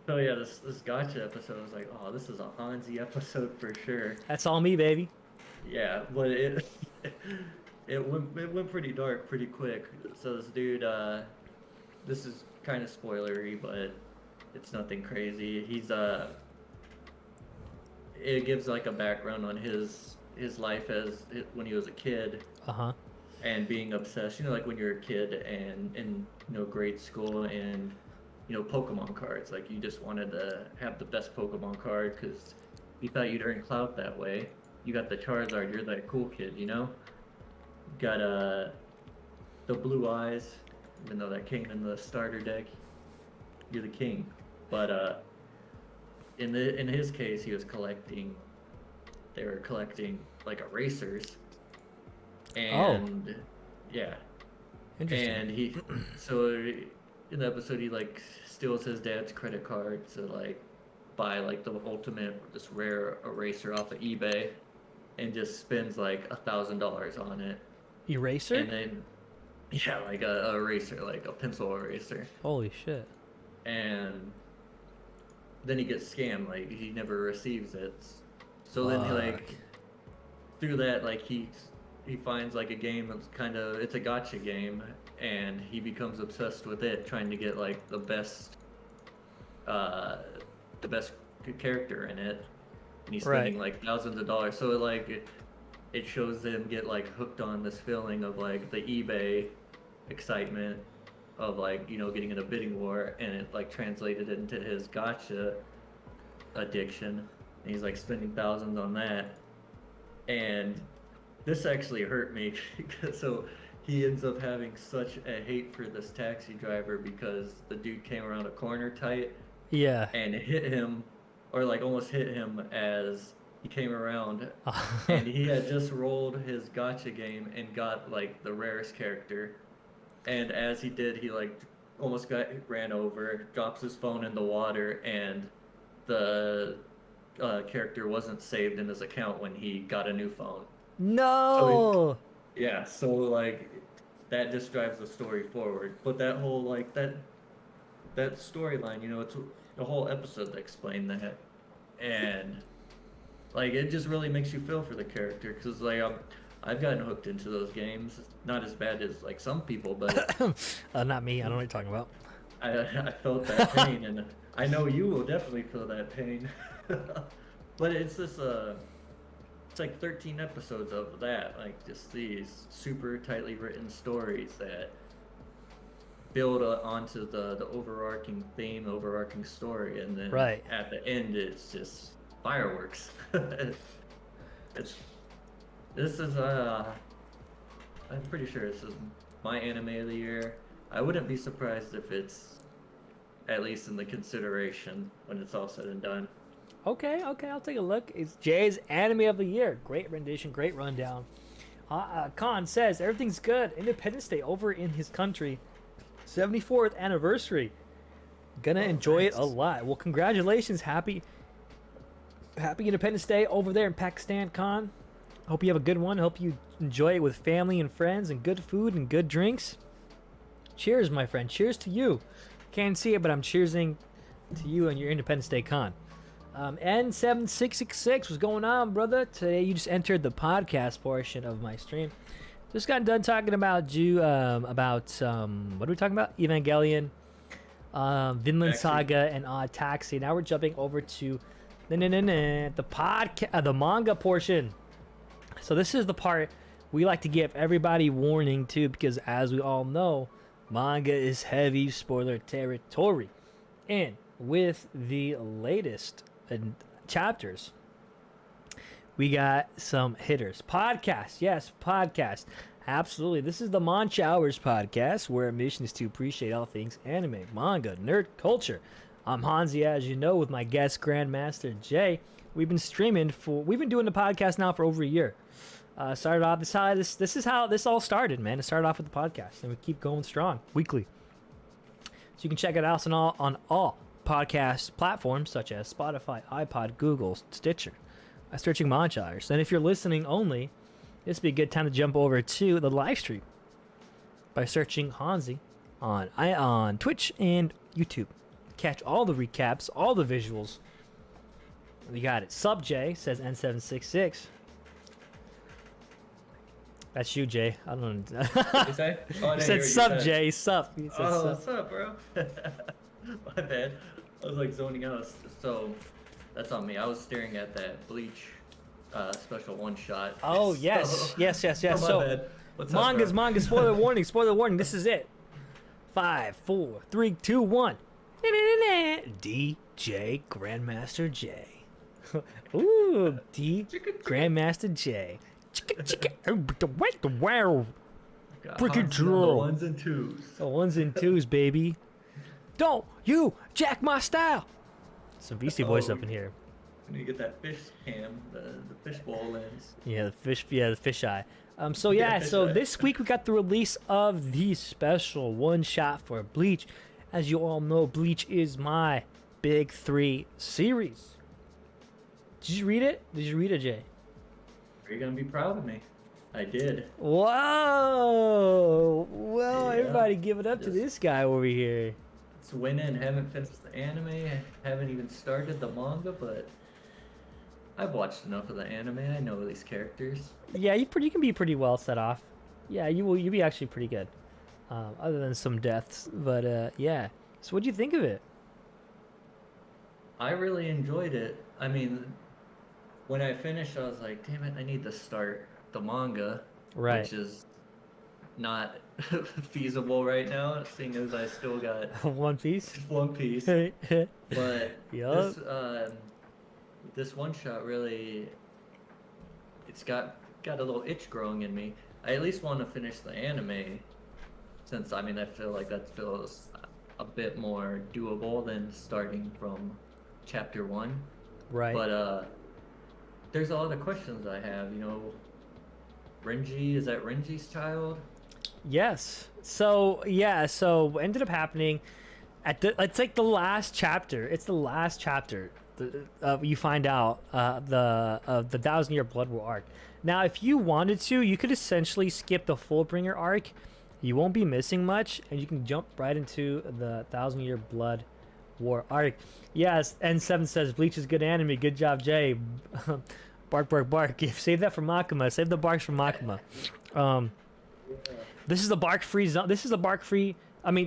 So yeah, this gotcha episode was like, oh, this is a Haunzzy episode for sure. That's all me, baby. Yeah, but it went pretty dark pretty quick. So this dude, this is kind of spoilery, but it's nothing crazy. It gives like a background on his life when he was a kid. And being obsessed, like when you're a kid and in grade school, and Pokemon cards, like you just wanted to have the best Pokemon card because you thought you'd earn clout that way. You got the Charizard, you're that cool kid, Got the blue eyes, even though that came in the starter deck, you're the king. But in his case, they were collecting like erasers. And yeah. Interesting. And so in the episode, he like steals his dad's credit card to like buy like the ultimate just rare eraser off of eBay, and just spends like $1,000 on it. Eraser? And then yeah, like a eraser, like a pencil eraser. Holy shit. And then he gets scammed, like he never receives it. So then he like through that, like he finds like a game that's it's a gotcha game, and he becomes obsessed with it, trying to get like the best character in it, and he's spending like thousands of dollars. So it shows them get like hooked on this feeling of like the eBay excitement of like getting in a bidding war, and it like translated into his gotcha addiction, and he's like spending thousands on that. And this actually hurt me so he ends up having such a hate for this taxi driver because the dude came around a corner tight, and hit him, or like almost hit him as he came around. And he had just rolled his gotcha game and got like the rarest character, and as he did, he like almost got ran over, drops his phone in the water, and the character wasn't saved in his account when he got a new phone. No. So like that just drives the story forward. But that whole like that storyline, it's the whole episode that explained that, and like it just really makes you feel for the character, because like I've gotten hooked into those games, not as bad as like some people, but not me. I don't know what you're talking about. I felt that pain, and I know you will definitely feel that pain. But it's this it's like 13 episodes of that, like just these super tightly written stories that build onto the overarching theme, overarching story, and then at the end it's just fireworks. This is I'm pretty sure this is my anime of the year. I wouldn't be surprised if it's at least in the consideration when it's all said and done. Okay, I'll take a look. It's Jay's Anime of the Year. Great rendition, great rundown. Khan says everything's good. Independence Day over in his country. 74th anniversary. Gonna enjoy it a lot. Well, congratulations. Happy Independence Day over there in Pakistan, Khan. Hope you have a good one. Hope you enjoy it with family and friends and good food and good drinks. Cheers, my friend. Cheers to you. Can't see it, but I'm cheersing to you and your Independence Day, Khan. N7666, what's going on, brother? Today you just entered the podcast portion of my stream. Just got done talking about what are we talking about? Evangelion, Vinland Saga, and Odd Taxi. Now we're jumping over to the manga portion. So this is the part we like to give everybody warning to, because as we all know, manga is heavy spoiler territory. And with the latest chapters, we got some hitters. Podcast, yes, podcast, absolutely. This is the Monch Hours podcast, where our mission is to appreciate all things anime, manga, nerd culture. I'm Haunzzy, as you know, with my guest Grandmaster J. We've been doing the podcast now for over a year. Started off this is how this all started, man. It started off with the podcast, and we keep going strong weekly. So you can check it out on all podcast platforms such as Spotify, iPod, Google, Stitcher, by searching Monch Hours. And if you're listening only, this would be a good time to jump over to the live stream by searching Haunzzy on Twitch and YouTube. Catch all the recaps, all the visuals. We got it. Sup Jay, says N766. That's you, Jay. I don't know. What did you say? Oh, He said sup, Jay. Sup. He said Oh, sup. what's up, bro? My bad. I was like zoning out. So that's on me. I was staring at that Bleach special one shot. Oh, yes. Yes. Oh, my So, bad. What's manga. Spoiler warning. Spoiler warning. This is it. 5, 4, 3, 2, 1. DJ Grandmaster J. Ooh, Grandmaster J. Wow. Freaking The draw. ones and twos. The ones and twos, baby. Don't you jack my style. Some Beastie Boys up in here. When you get that fish cam, the fish bowl lens. Yeah, the fish eye. So this week we got the release of the special one shot for Bleach. As you all know, Bleach is my big 3 series. Did you read it? Did you read it, Jay? Are you gonna be proud of me? I did. Whoa! Well, Yeah. everybody give it up to this guy over here. It's winning. Haven't finished the anime. Haven't even started the manga, but I've watched enough of the anime. I know these characters. Yeah, you can be pretty well set off. Yeah, you'll be actually pretty good. Other than some deaths, but yeah. So what do you think of it? I really enjoyed it. I mean, when I finished, I was like, damn it, I need to start the manga, Right. which is not feasible right now, seeing as I still got One Piece. One Piece. Yup. But this one shot really, it's got a little itch growing in me. I at least want to finish the anime, since I feel like that feels a bit more doable than starting from chapter 1. Right. But there's a lot of questions I have. Renji, is that Renji's child? Yes. So what ended up happening it's like the last chapter. It's the last chapter. You find out the 1,000-Year Blood War arc. Now, if you wanted to, you could essentially skip the Fullbringer arc. You won't be missing much, and you can jump right into the 1,000-Year Blood War arc. Yes, N7 says Bleach is good anime. Good job, Jay. Bark, bark, bark. Save that for Makima. Save the barks for Makima. This is a bark-free zone. This is a bark-free.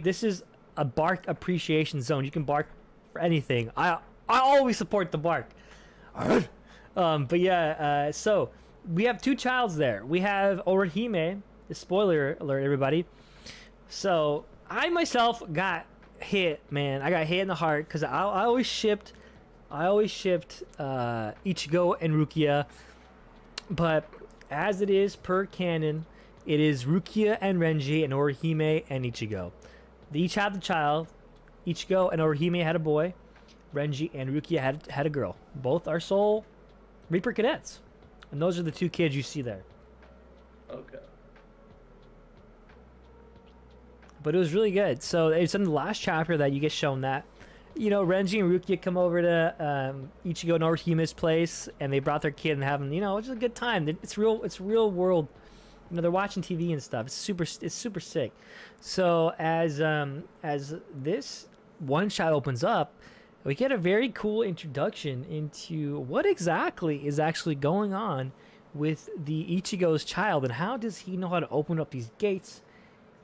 This is a bark appreciation zone. You can bark for anything. I always support the bark. But yeah. So we have 2 childs there. We have Orihime. Spoiler alert, everybody. So I myself got hit, man. I got hit in the heart because I always shipped Ichigo and Rukia, but as it is per canon, it is Rukia and Renji and Orihime and Ichigo. They each have the child. Ichigo and Orihime had a boy. Renji and Rukia had a girl. Both are Soul Reaper cadets. And those are the 2 kids you see there. Okay. But it was really good. So it's in the last chapter that you get shown that, Renji and Rukia come over to Ichigo and Orihime's place, and they brought their kid and having, it's just a good time. It's real world. They're watching TV and stuff. It's super sick. So as this one shot opens up, we get a very cool introduction into what exactly is actually going on with the Ichigo's child, and how does he know how to open up these gates,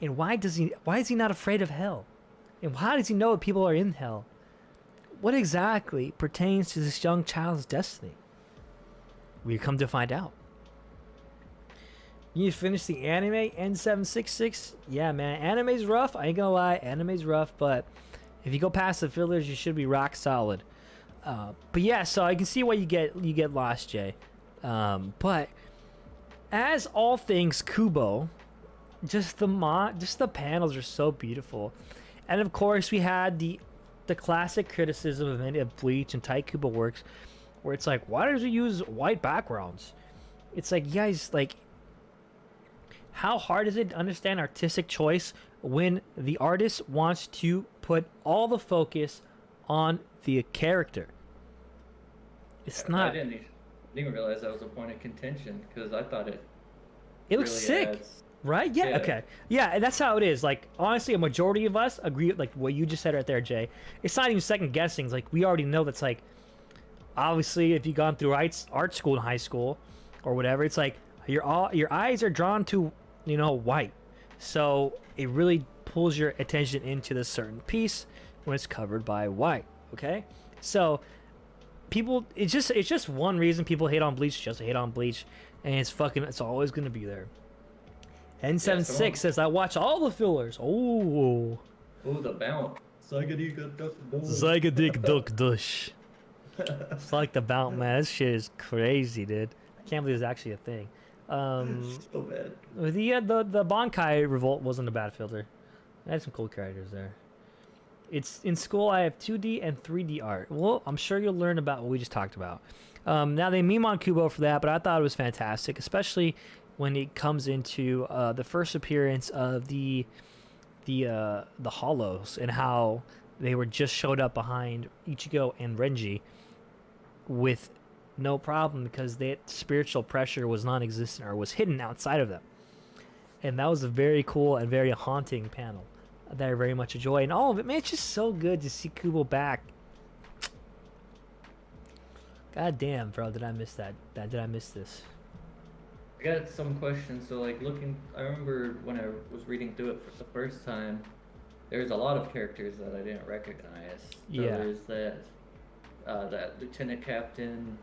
and why is he not afraid of hell, and how does he know that people are in hell? What exactly pertains to this young child's destiny? We come to find out. You finished the anime N766? Yeah, man, anime's rough. I ain't gonna lie, anime's rough, but if you go past the fillers, you should be rock solid. But yeah, so I can see why you get lost, Jay. But as all things Kubo, just the panels are so beautiful, and of course we had the classic criticism of any of Bleach and Tight Kubo works, where it's like, why does he use white backgrounds? It's like, guys, like, how hard is it to understand artistic choice when the artist wants to put all the focus on the character? It's not. I didn't even realize that was a point of contention, because I thought it looks really sick, adds... right? Yeah, okay. Yeah, and that's how it is. Like, honestly, a majority of us agree with, like, what you just said right there, Jay. It's not even second guessing. It's like, we already know that's, like, obviously, if you've gone through art school in high school or whatever, it's like your eyes are drawn to, white. So it really pulls your attention into this certain piece when it's covered by white. Okay, so people, it's just one reason people hate on Bleach, just hate on Bleach, and it's always gonna be there. N76 says, I watch all the fillers. Oh, the bounce. Zygadik duck dush. It's like the bounce, man. This shit is crazy, dude. I can't believe it's actually a thing. So bad. The Bankai Revolt wasn't a bad filter. I had some cool characters there. It's in school. I have 2D and 3D art. Well, I'm sure you'll learn about what we just talked about. Now they meme on Kubo for that, but I thought it was fantastic, especially when it comes into the first appearance of the Hollows, and how they were just showed up behind Ichigo and Renji with no problem, because that spiritual pressure was non-existent or was hidden outside of them. And that was a very cool and very haunting panel that I very much enjoy. And all of it, man, it's just so good to see Kubo back. God damn, bro, did I miss that? Did I miss this? I got some questions. So, like, I remember when I was reading through it for the first time, there's a lot of characters that I didn't recognize. So Yeah. There's that lieutenant captain,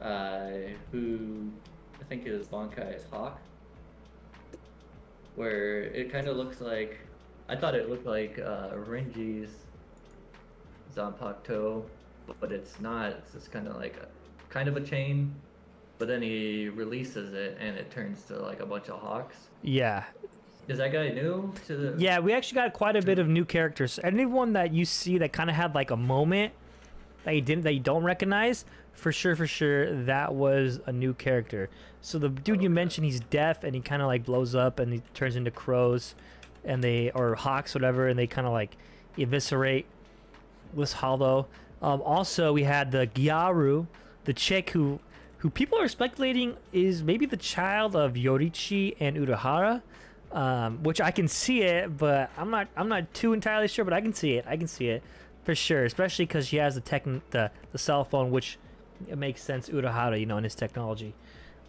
who I think is Bankai's Hawk, where it kind of looks like, I thought it looked like Renji's Zanpakuto, but it's not. It's just kind of like a chain, but then he releases it and it turns to like a bunch of hawks. Yeah. Is that guy new to the... Yeah, we actually got quite a bit of new characters. Anyone that you see that kind of had like a moment that you don't recognize, for sure, that was a new character. So the dude you mentioned, he's deaf and he kind of like blows up and he turns into crows, or hawks, whatever, and they kind of like eviscerate this hollow. Also, we had the Gyaru, the chick who people are speculating is maybe the child of Yorichi and Urahara. Which I can see it, but I'm not too entirely sure, but I can see it for sure, especially because she has the cell phone, which it makes sense, Urahara, in his technology.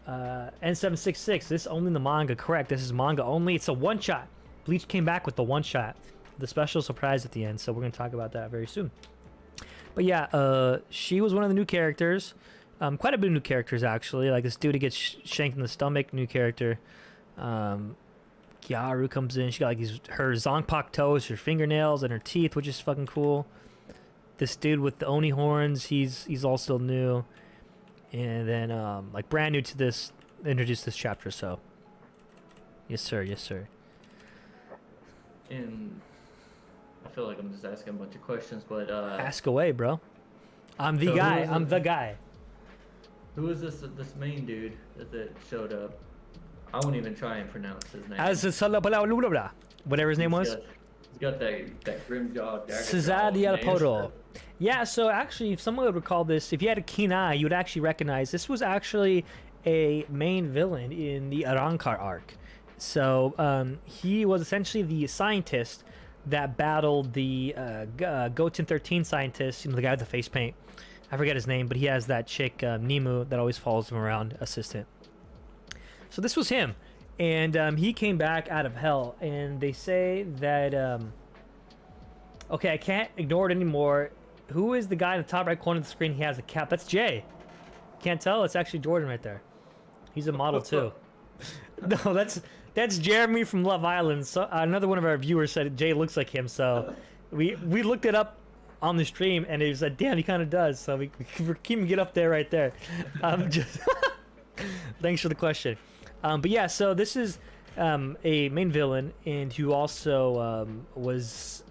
N766, this only in the manga, correct? This is manga only. It's a one shot. Bleach came back with the one shot, the special surprise at the end, so we're gonna talk about that very soon. But yeah, she was one of the new characters. Quite a bit of new characters actually. Like this dude who gets shanked in the stomach, new character. Gyaru comes in. She got like her Zanpakuto, her fingernails and her teeth, which is fucking cool. This dude with the Oni horns, he's also new. And then like brand new to this, introduced this chapter. So yes sir. And I feel like I'm just asking a bunch of questions, but Ask away, bro. I'm the So who guy. was I'm it? the guy. who is this main dude that showed up? I won't even try and pronounce his name. Whatever his name He's was. He's got that grim jaw, dagger jaw Cesar name. Poto. Yeah, so actually, if someone would recall this, if you had a keen eye, you would actually recognize this was actually a main villain in the Arankar arc. So he was essentially the scientist that battled the Goten 13 scientist, the guy with the face paint. I forget his name, but he has that chick, Nimu, that always follows him around, assistant. So this was him. And he came back out of hell, and they say that... okay, I can't ignore it anymore. Who is the guy in the top right corner of the screen? He has a cap. That's Jay. Can't tell? It's actually Jordan right there. He's a model too. No, that's Jeremy from Love Island. So another one of our viewers said Jay looks like him. So we looked it up on the stream, and it was like, damn, he kind of does. So we can get up there right there. Just thanks for the question. But yeah, so this is a main villain, and who also was,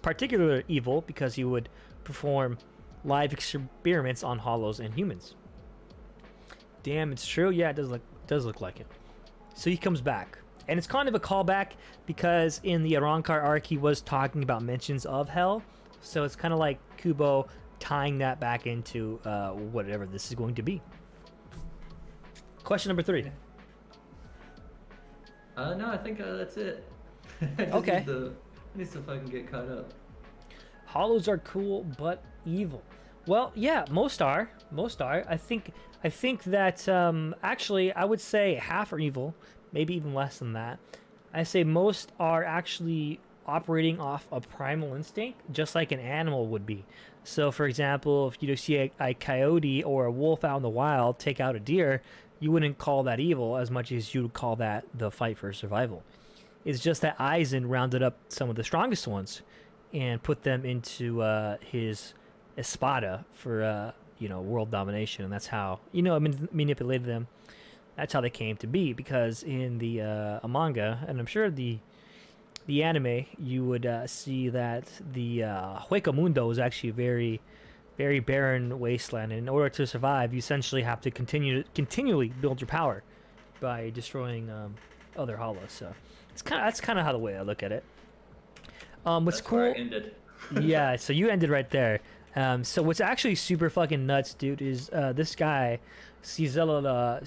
particularly evil because he would perform live experiments on hollows and humans. Damn, it's true. Yeah, it does look like it. So he comes back, and it's kind of a callback because in the Arankar arc he was talking about mentions of hell. So it's kind of like Kubo tying that back into whatever this is going to be. Question number 3. No, I think that's it. Okay. I need to fucking get caught up. Hollows are cool, but evil. Well, yeah, most are. I think that actually I would say half are evil, maybe even less than that. I say most are actually operating off a primal instinct, just like an animal would be. So, for example, if you see a coyote or a wolf out in the wild take out a deer, you wouldn't call that evil as much as you would call that the fight for survival. It's just that Aizen rounded up some of the strongest ones and put them into his espada for world domination, and that's how manipulated them. That's how they came to be, because in the manga, and I'm sure the anime, you would see that the Hueco Mundo is actually a very, very barren wasteland, and in order to survive, you essentially have to continually build your power by destroying other hollows. So that's kind of how the way I look at it. What's That's cool? where I ended. Yeah, so you ended right there. So what's actually super fucking nuts, dude, is this guy, Ciazala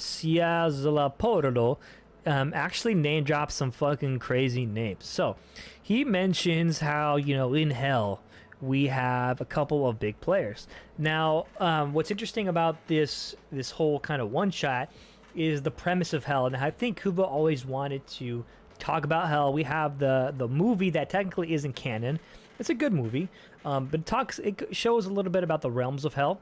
Porolo, actually name drops some fucking crazy names. So he mentions how, in hell we have a couple of big players. Now, what's interesting about this whole kind of one shot is the premise of hell, and I think Kubo always wanted to talk about hell. We have the movie that technically isn't canon. It's a good movie, but it shows a little bit about the realms of hell,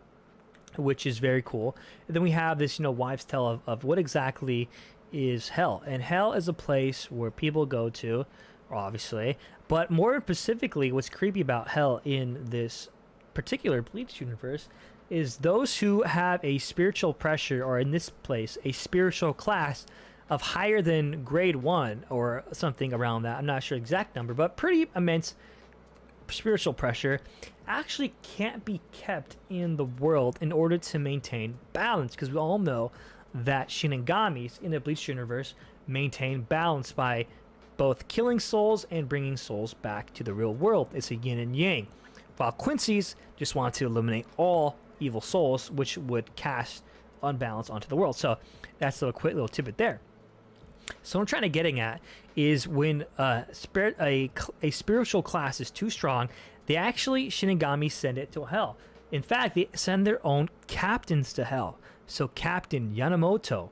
which is very cool. And then we have this, wives' tale of what exactly is hell. And hell is a place where people go to, obviously, but more specifically, what's creepy about hell in this particular Bleach universe is those who have a spiritual pressure, or in this place, a spiritual class of higher than grade 1 or something around that. I'm not sure exact number, but pretty immense spiritual pressure actually can't be kept in the world in order to maintain balance, because we all know that Shinigamis in the Bleach universe maintain balance by both killing souls and bringing souls back to the real world. It's a yin and yang, while Quincy's just want to eliminate all evil souls, which would cast unbalance onto the world. So that's a quick little tidbit there. So what I'm trying to getting at is when a spiritual class is too strong, they actually, Shinigami, send it to hell. In fact, they send their own captains to hell. So Captain Yamamoto,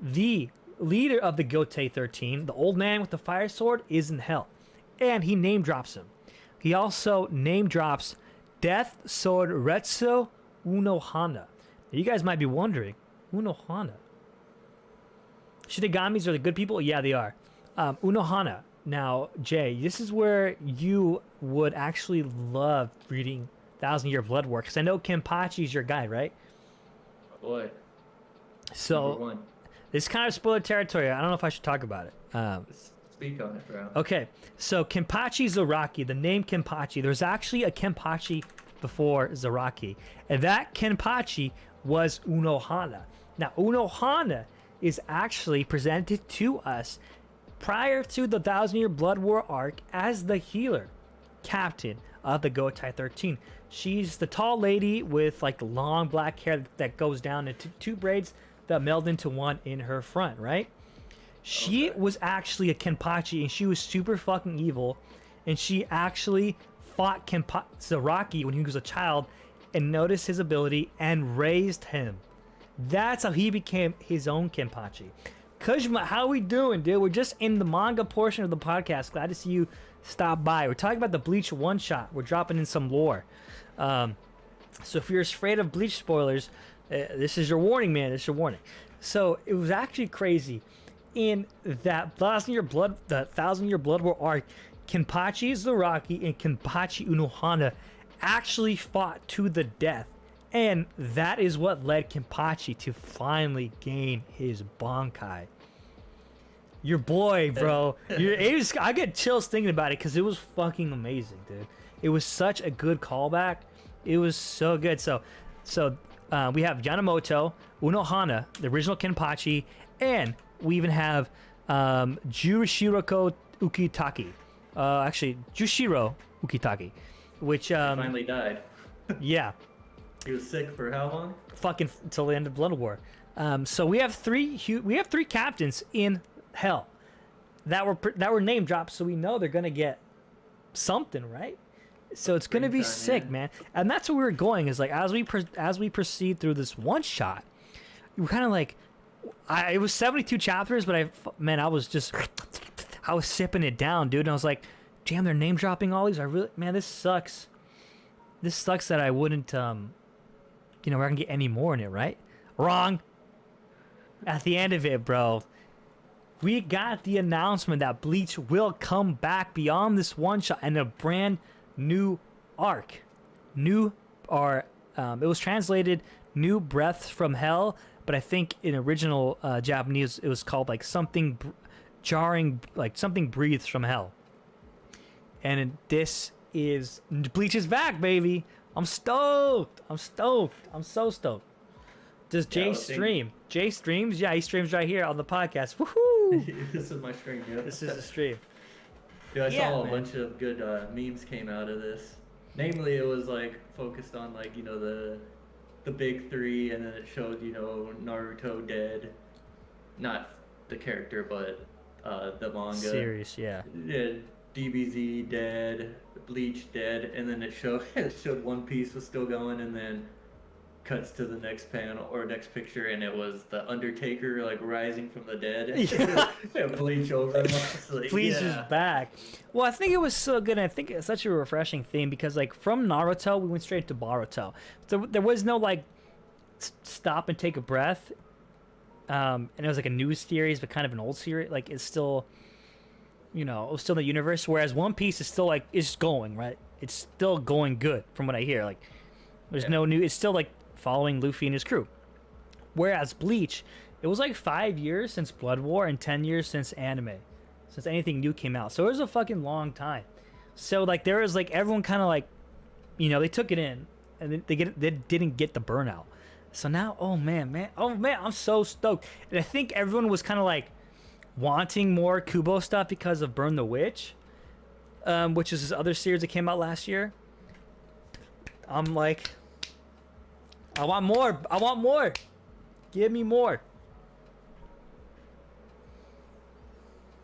the leader of the Goten 13, the old man with the fire sword, is in hell. And he name drops him. He also name drops Death Sword Retsu Unohana. Now, you guys might be wondering, Unohana? Shinigamis are the good people? Yeah, they are. Unohana. Now, Jay, this is where you would actually love reading 1,000 Year Blood War, because I know Kenpachi's your guy, right? Boy. So, this is kind of spoiler territory. I don't know if I should talk about it. speak on it, bro. Okay, so Kenpachi Zaraki, the name Kenpachi, there's actually a Kenpachi before Zaraki, and that Kenpachi was Unohana. Now, Unohana is actually presented to us prior to the Thousand Year Blood War arc as the healer captain of the Gotai 13. She's the tall lady with like long black hair that goes down into two braids that meld into one in her front, right? She was actually a Kenpachi, and she was super fucking evil, and she actually fought Zaraki when he was a child and noticed his ability and raised him. That's how he became his own Kenpachi. Kuzma, how we doing, dude? We're just in the manga portion of the podcast. Glad to see you stop by. We're talking about the Bleach one-shot. We're dropping in some lore. So if you're afraid of Bleach spoilers, this is your warning, man. This is your warning. So it was actually crazy. In that Thousand Year Blood War arc, Kenpachi Zaraki and Kenpachi Unohana actually fought to the death. And that is what led Kenpachi to finally gain his Bankai. Your boy, bro. I get chills thinking about it because it was fucking amazing, dude. It was such a good callback. It was so good. So we have Yamamoto, Unohana, the original Kenpachi, and we even have Jushiro Ukitake. Actually, Jushiro Ukitake, which finally died. Yeah. He was sick for how long? Fucking until the end of Blood War. So we have three captains in Hell that were name dropped, so we know they're gonna get something, right? So it's gonna be sick, man. And that's where we were going. Is like as we proceed through this one shot, we're kind of like, it was 72 chapters, but I was sipping it down, dude. And I was like, damn, they're name dropping all these. This sucks. This sucks that I wouldn't, we're gonna get any more in it, right? Wrong. At the end of it, bro, we got the announcement that Bleach will come back beyond this one shot and a brand new arc. It was translated New Breath from Hell, but I think in original Japanese it was called like something jarring, like something breathes from hell. And this is Bleach is back, baby. I'm stoked. I'm so stoked. Does Jay stream? Jay streams? Yeah, he streams right here on the podcast. Woohoo! This is my stream, yeah. This is the stream. Dude, I saw a bunch of good memes came out of this. Namely, it was like focused on like, the big three, and then it showed, Naruto dead. Not the character, but the manga. Series, yeah. DBZ dead, Bleach dead, and then it showed One Piece was still going, and then cuts to the next panel or next picture, and it was the Undertaker like rising from the dead. And Bleach over him. Like, Bleach is back. Well, I think it was so good. And I think it's such a refreshing theme because like from Naruto we went straight to Boruto. So there was no like stop and take a breath. And it was like a new series, but kind of an old series. Like it's still, it was still in the universe. Whereas One Piece is still like it's going right. It's still going good from what I hear. Like there's no new. It's still like following Luffy and his crew. Whereas Bleach, it was like 5 years since Blood War and 10 years since anything new came out. So it was a fucking long time. So like there was like everyone kind of like, they took it in and they didn't get the burnout. So now, oh man, I'm so stoked. And I think everyone was kind of like wanting more Kubo stuff because of Burn the Witch, which is this other series that came out last year. I'm like, I want more. Give me more.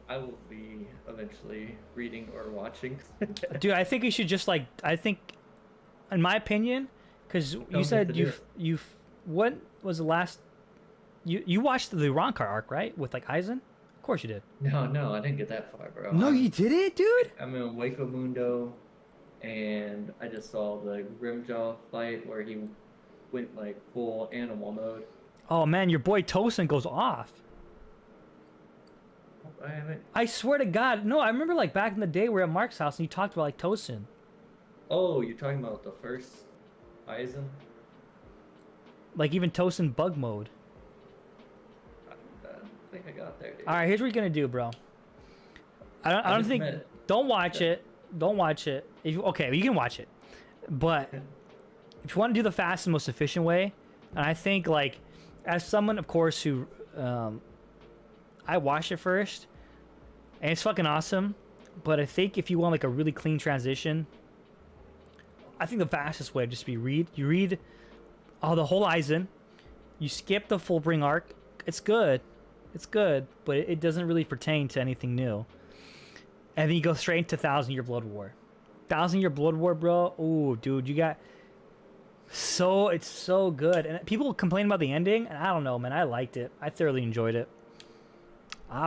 I will be eventually reading or watching. Dude, I think you should just like, in my opinion, because you said what was the last, you watched the Rankar arc, right? With like Kaizen? Of course you did. No, I didn't get that far, bro. No, you did it, dude? I'm in Waco Mundo, and I just saw the Grimjaw fight where he went like full animal mode. Oh man, your boy Tosin goes off. I swear to God, no, I remember like back in the day we're at Mark's house and you talked about like Tosin. Oh, you're talking about the first Kaizen? Like even Tosin bug mode. I think I got there, dude. Alright, here's what you're gonna do, bro. I don't just think. meant- Don't watch it. Don't watch it. If you, okay, you can watch it, but if you want to do the fast and most efficient way, and I think like, as someone of course who, I watched it first, and it's fucking awesome, but I think if you want like a really clean transition, I think the fastest way would just be you read, the whole Aizen, you skip the Fullbring arc. It's good, but it doesn't really pertain to anything new. And then you go straight into Thousand Year Blood War. Thousand Year Blood War, bro. Ooh, dude, it's so good. And people complain about the ending, and I don't know, man. I liked it. I thoroughly enjoyed it.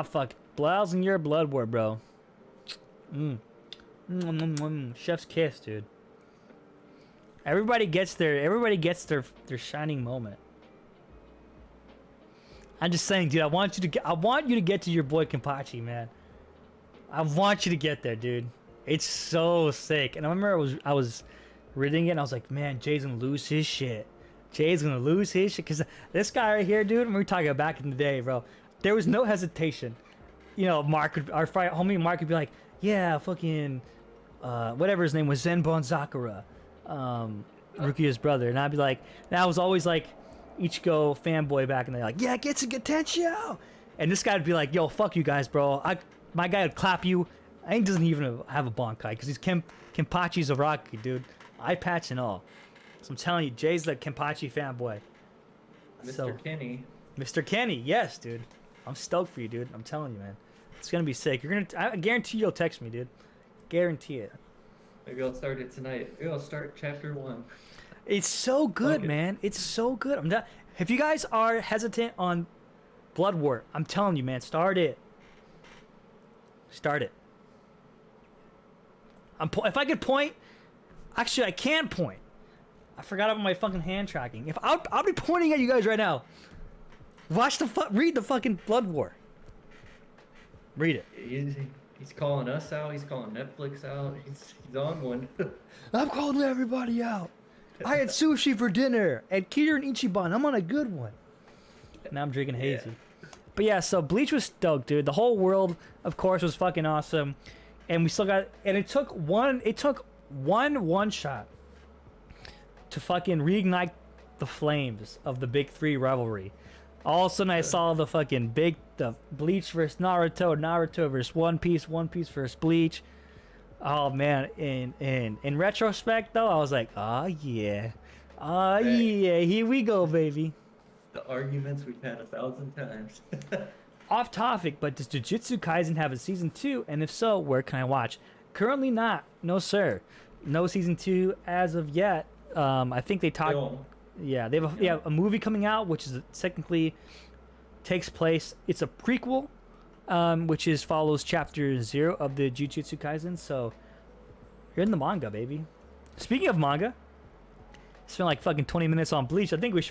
Fuck. Thousand Year Blood War, bro. Chef's kiss, dude. Everybody gets their shining moment. I'm just saying, dude. I want you to get to your boy Kenpachi, man. I want you to get there, dude. It's so sick. And I remember I was reading it and I was like, man, Jay's gonna lose his shit. Jay's gonna lose his shit. Because this guy right here, dude, we were talking about back in the day, bro. There was no hesitation. You know, our homie Mark would be like, yeah, fucking, whatever his name was, Zenbon Sakura. Rukia's brother. And I'd be like, and I was always like, Ichigo fanboy back in the day, like, yeah, get some Tensho. And this guy would be like, yo, fuck you guys, bro. My guy would clap you. I think he doesn't even have a Bankai because he's Kenpachi's a Rocky, dude. Eye patch and all. So I'm telling you, Jay's the Kenpachi fanboy. Mr. Kenny. Mr. Kenny, yes, dude. I'm stoked for you, dude. I'm telling you, man. It's gonna be sick. I guarantee you'll text me, dude. Guarantee it. Maybe I'll start it tonight. Maybe I'll start chapter 1. It's so good, man. It's so good. I'm not. If you guys are hesitant on Blood War, I'm telling you, man, start it. Start it. If I could point, actually, I can point. I forgot about my fucking hand tracking. If I'll be pointing at you guys right now. Read the fucking Blood War. Read it. He's calling us out. He's calling Netflix out. He's on one. I'm calling everybody out. I had sushi for dinner at Kirin Ichiban. I'm on a good one. Now I'm drinking hazy. Yeah. But yeah, so Bleach was stoked, dude. The whole world, of course, was fucking awesome. And we still got, and it took one shot to fucking reignite the flames of the big three rivalry. All of a sudden I saw the Bleach versus Naruto versus One Piece versus Bleach. Oh man, in retrospect though, I was like, oh yeah, here we go, baby. The arguments we've had 1,000 times. Off topic, but does Jujutsu Kaisen have a season 2? And if so, where can I watch? Currently not. No, sir. No season 2 as of yet. I think they talked. Yeah, they have a movie coming out, which is technically takes place. It's a prequel, which follows chapter 0 of the Jujutsu Kaisen. So you're in the manga, baby. Speaking of manga. Spent like fucking 20 minutes on Bleach. I think we're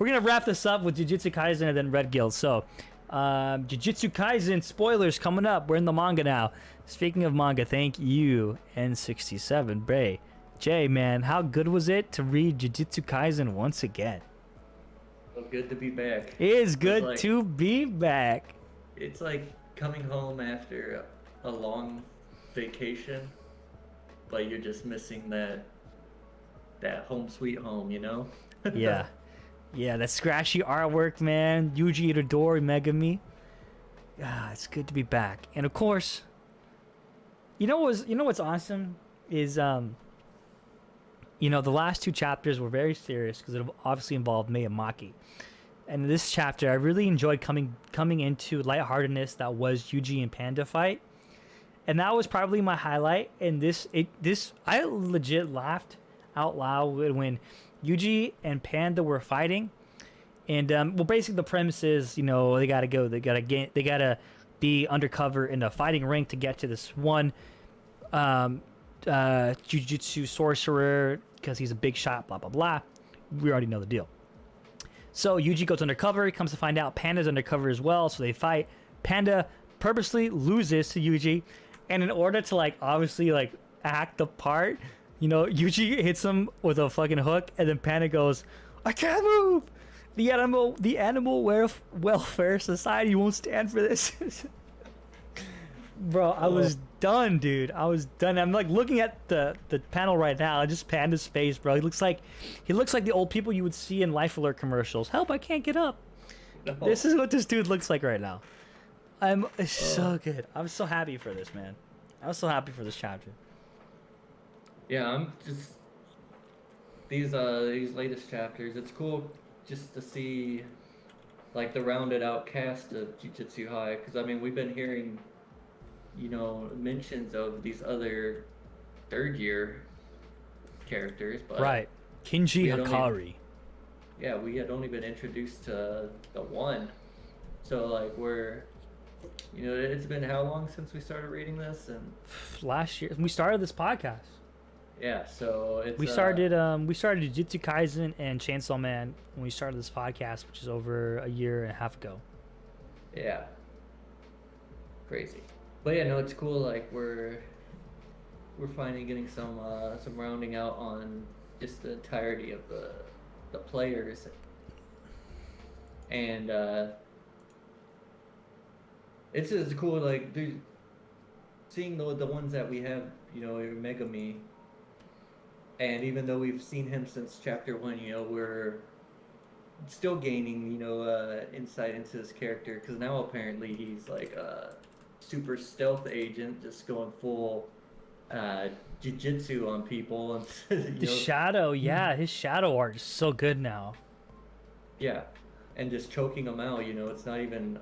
gonna wrap this up with Jujutsu Kaisen and then Red Guild. So Jujutsu Kaisen spoilers coming up. We're in the manga now. Speaking of manga, thank you N67 Bray. Jay, man, how good was it to read Jujutsu Kaisen once again? So good to be back. It is good to be back. It's like coming home after a long vacation, but you're just missing that home sweet home, you know? Yeah, that scratchy artwork, man. Yuji Itadori Megami. It's good to be back. And of course, you know what's awesome is the last 2 chapters were very serious because it obviously involved Mei and Maki. And this chapter, I really enjoyed coming into lightheartedness that was Yuji and Panda fight, and that was probably my highlight. And I legit laughed out loud when Yuji and Panda were fighting. And basically the premise is, they gotta be undercover in a fighting ring to get to this one jujutsu sorcerer because he's a big shot, blah blah blah. We already know the deal. So Yuji goes undercover. He comes to find out Panda's undercover as well, so they fight. Panda purposely loses to Yuji, and in order to obviously act the part, Yuji hits him with a fucking hook, and then Panda goes, "I can't move. The animal welfare society won't stand for this." Bro, I Oh, was done, dude. I was done. I'm like looking at the panel right now. Just Panda's face, bro. He looks like the old people you would see in Life Alert commercials. Help! I can't get up. no. This is what this dude looks like right now. It's Oh. so good. I'm so happy for this, man. I was so happy for this chapter. Yeah, I'm just these latest chapters. It's cool just to see like the rounded out cast of Jujutsu High, because I mean we've been hearing, mentions of these other third year characters, but Right. Kinji we had only Hikari. yeah, we had only been introduced to the one. So like it's been how long since we started reading this? And Last year we started this podcast. yeah, so it's We started Jujutsu Kaisen and Chainsaw Man when we started this podcast, which is over a year and a half ago. yeah, crazy. But yeah, no, it's cool. Like we're finally getting some rounding out on just the entirety of the players, and it's cool. Like dude, seeing the ones that we have, Megami, and even though we've seen him since chapter 1, we're still gaining, insight into his character, because now apparently he's like a super stealth agent, just going full jujitsu on people, and The shadow, yeah, his shadow art is so good now. yeah, and just choking them out. It's not even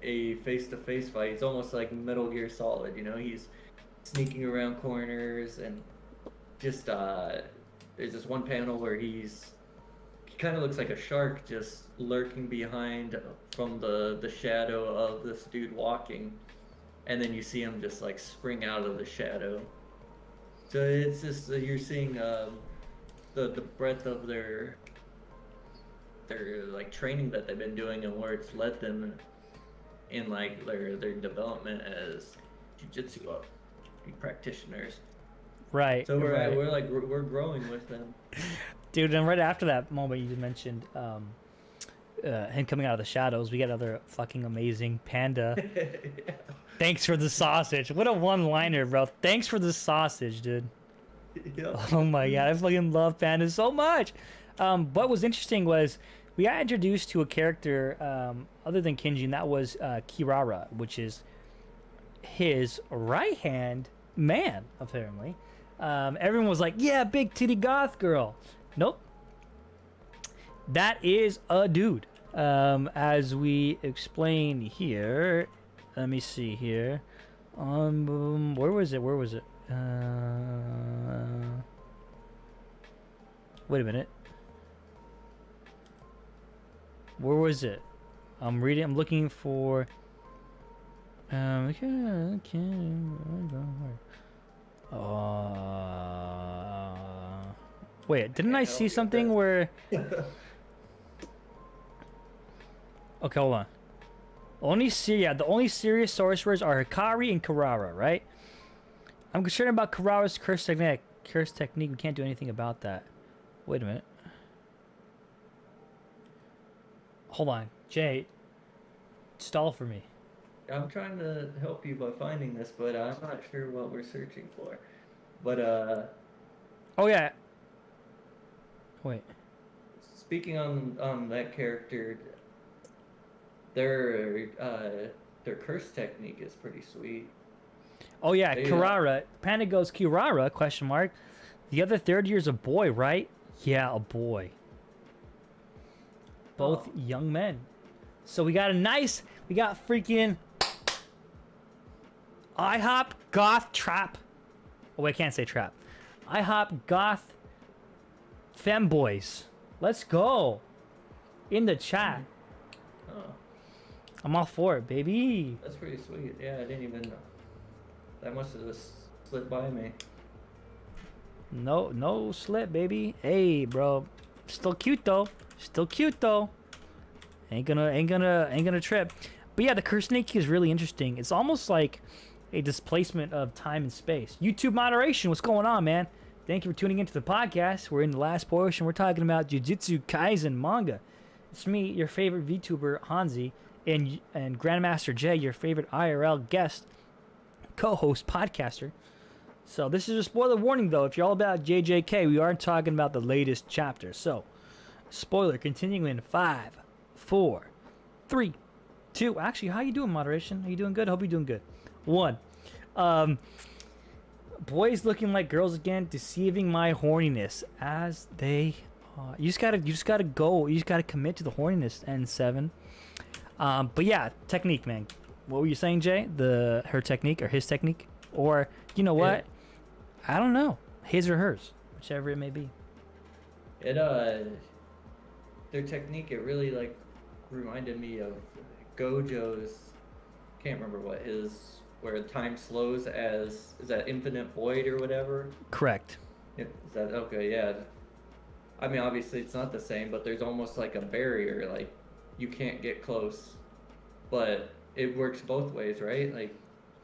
a face-to-face fight. It's almost like Metal Gear Solid. He's sneaking around corners, and just there's this one panel where he kind of looks like a shark, just lurking behind from the shadow of this dude walking, and then you see him just like spring out of the shadow. So it's just you're seeing the breadth of their like training that they've been doing, and where it's led them in like their development as jujitsu practitioners. Right. So right. we're growing with them. Dude, and right after that moment you just mentioned him coming out of the shadows, we get another fucking amazing Panda. Yeah. Thanks for the sausage. What a one-liner, bro. Thanks for the sausage, dude. Yeah. Oh my god, I fucking love Panda so much. What was interesting was we got introduced to a character other than Kinji, and that was Kirara, which is his right-hand man, apparently. Everyone was like, yeah, big titty goth girl. Nope. That is a dude. As we explain here. Let me see here. Where was it? Wait a minute. Where was it? I'm looking for... Wait, didn't I see something where... Okay, hold on. The only serious sorcerers are Hikari and Kirara, right? I'm concerned about Kirara's curse technique. We can't do anything about that. Wait a minute. Hold on. Jay, stall for me. I'm trying to help you by finding this, but I'm not sure what we're searching for. But Oh, yeah. Wait. speaking on that character, their curse technique is pretty sweet. Oh, yeah, They, Kirara. Panda goes, Kirara, question mark. The other third year's a boy, right? Yeah, a boy. Both young men. So we got freaking IHOP goth trap. Oh, I can't say trap. IHOP goth femboys. Let's go. In the chat. Oh, I'm all for it, baby. that's pretty sweet. Yeah, I didn't even know. That must have just slipped by me. No slip, baby. Hey, bro. Still cute though. Ain't gonna trip. But yeah, the curse snake is really interesting. It's almost like a displacement of time and space. YouTube moderation, what's going on, man? Thank you for tuning into the podcast. We're in the last portion. We're talking about Jujutsu Kaisen manga. It's me, your favorite VTuber, Haunzzy, and Grandmaster J, your favorite IRL guest. co-host, podcaster. So this is a spoiler warning, though. If you're all about JJK, we aren't talking about the latest chapter. So, spoiler, continuing in 5, 4, 3, 2. Actually, how you doing, moderation? Are you doing good? Hope you're doing good. 1. Boys looking like girls again, deceiving my horniness as they. You just gotta go. You just gotta commit to the horniness. N7. But yeah, technique, man. What were you saying, Jay? Her technique or his technique, or you know what? I don't know, his or hers, whichever it may be. Their technique, it really like reminded me of Gojo's. Can't remember what his, where time slows is that infinite void or whatever. Correct. Is that okay? Yeah. I mean, obviously it's not the same, but there's almost like a barrier, like you can't get close, but it works both ways, right? Like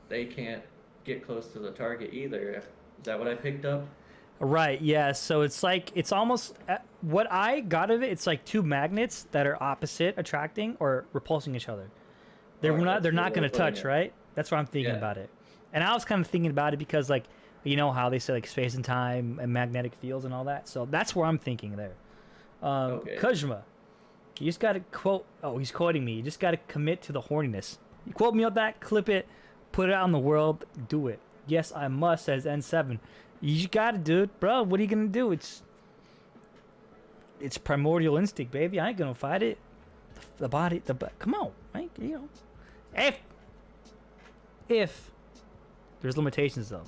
they can't get close to the target either. Is that what I picked up? Right, yeah. So it's like, it's almost, what I got of it, it's like two magnets that are opposite attracting or repulsing each other. They're not going to touch, right? That's what I'm thinking about it. And I was kind of thinking about it because, like, you know how they say like space and time and magnetic fields and all that. So that's where I'm thinking there. Kuzma, you just got to quote, he's quoting me. You just got to commit to the horniness. You quote me on that, clip it, put it out in the world, do it. Yes, I must, says N7. You got to do it, bro. What are you going to do? It's primordial instinct, baby. I ain't going to fight it. The body, come on, right? You know. If there's limitations, though.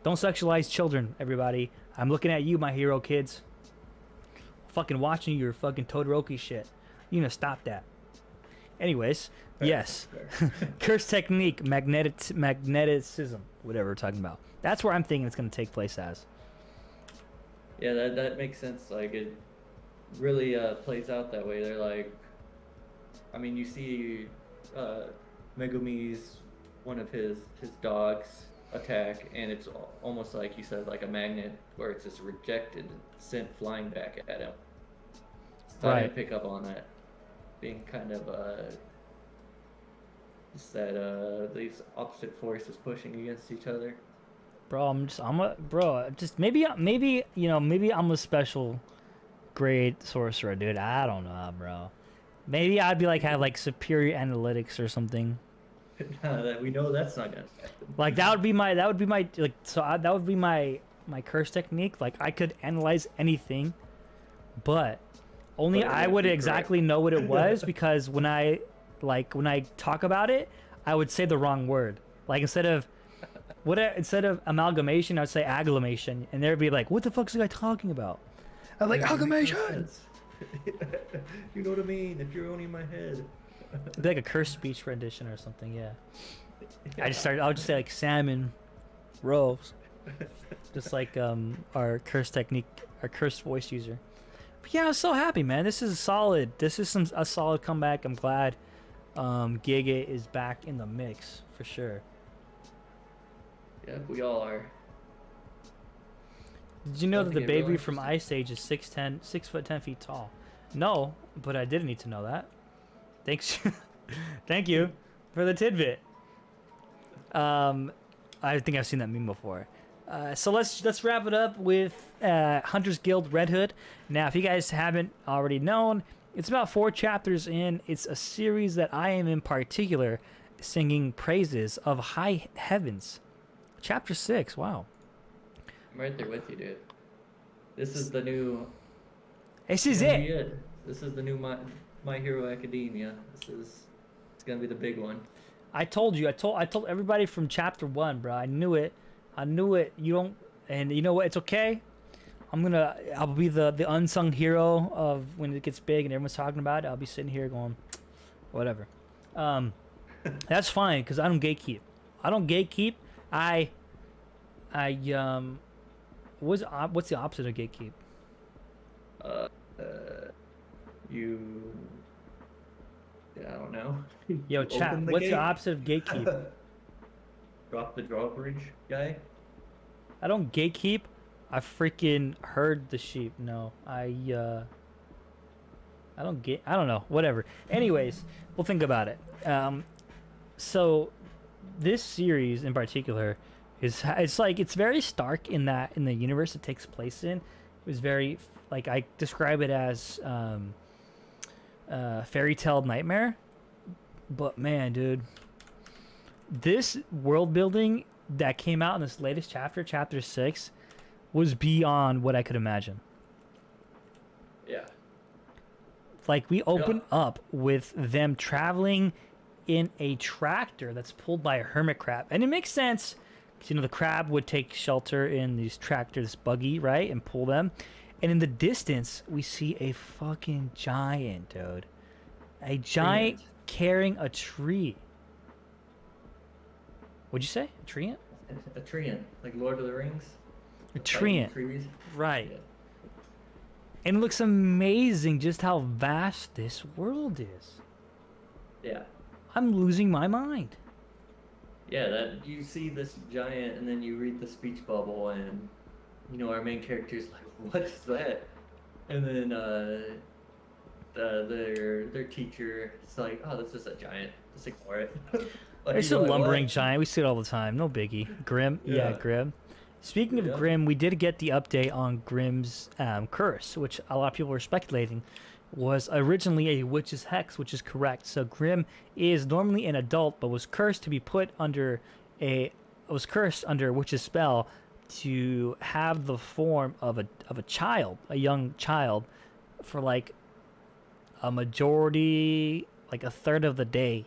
Don't sexualize children, everybody. I'm looking at you, my hero kids. Fucking watching your fucking Todoroki shit. You know, stop that. Anyways, yes. Curse technique, magneticism, whatever we're talking about. That's where I'm thinking it's going to take place as. Yeah, that makes sense. Like, it really plays out that way. They're like, I mean, you see Megumi's, one of his dogs attack, and it's almost like you said, like a magnet, where it's just rejected, sent flying back at him. So I didn't pick up on that being kind of just that these opposite forces pushing against each other. Bro, maybe you know, maybe I'm a special grade sorcerer, dude. I don't know, bro. Maybe I'd be like, have like superior analytics or something. That we know that's not gonna happen. Like that would be my like, so that would be my curse technique. Like I could analyze anything, but only I would exactly know what it was, because when I talk about it, I would say the wrong word. Like instead of amalgamation, I would say agglomeration, and they'd be like, "What the fuck is the guy talking about?" I'm like, amalgamation. You know what I mean? If you're only in my head. It'd be like a curse speech rendition or something, yeah. I would just say like salmon rolls, just like our curse technique, our cursed voice user. But yeah, I was so happy, man. This is solid. This is a solid comeback. I'm glad Giga is back in the mix for sure. Yeah, we all are. Did you know that the baby from Ice Age is 6 foot 10 feet tall? No, but I did need to know that. Thanks. Thank you for the tidbit. I think I've seen that meme before. So let's wrap it up with Hunter's Guild Red Hood. Now, if you guys haven't already known, it's about 4 chapters in. It's a series that I am in particular singing praises of high heavens. Chapter 6. Wow. I'm right there with you, dude. This is the new. This is it. This is the new My Hero Academia. It's gonna be the big one. I told you. I told everybody from chapter 1, bro. I knew it. You don't. And you know what? It's okay. I'll be the unsung hero of when it gets big and everyone's talking about it. I'll be sitting here going, whatever. That's fine, because I don't gatekeep. What's the opposite of gatekeep? I don't know. Yo, chat. What's the opposite of gatekeep? Drop the drawbridge guy. I don't gatekeep. I freaking herd the sheep. No, I don't know. Whatever. Anyways, we'll think about it. So this series in particular it's very stark in that in the universe it takes place in. It was very like I describe it as fairy tale nightmare. But man, dude, this world building that came out in this latest chapter, chapter 6, was beyond what I could imagine. Yeah. Like we open up with them traveling in a tractor that's pulled by a hermit crab, and it makes sense. 'Cause, the crab would take shelter in these tractors, buggy, right, and pull them. And in the distance, we see a fucking giant, dude. A giant carrying a tree. What'd you say? A treant? A treant, like Lord of the Rings. A treant. Trees. Right. Yeah. And it looks amazing just how vast this world is. Yeah. I'm losing my mind. Yeah, that you see this giant, and then you read the speech bubble, and our main character's like, "What is that?" And then their teacher is like, "Oh, that's just a giant. Just ignore it." Like, It's a lumbering giant. We see it all the time. No biggie. Grimm. Yeah, Yeah. Grimm. Speaking of Grimm, we did get the update on Grimm's curse, which a lot of people were speculating was originally a witch's hex, which is correct. So Grimm is normally an adult, but was cursed to be put under a witch's spell to have the form of a child, a young child, for like a majority, like a third of the day.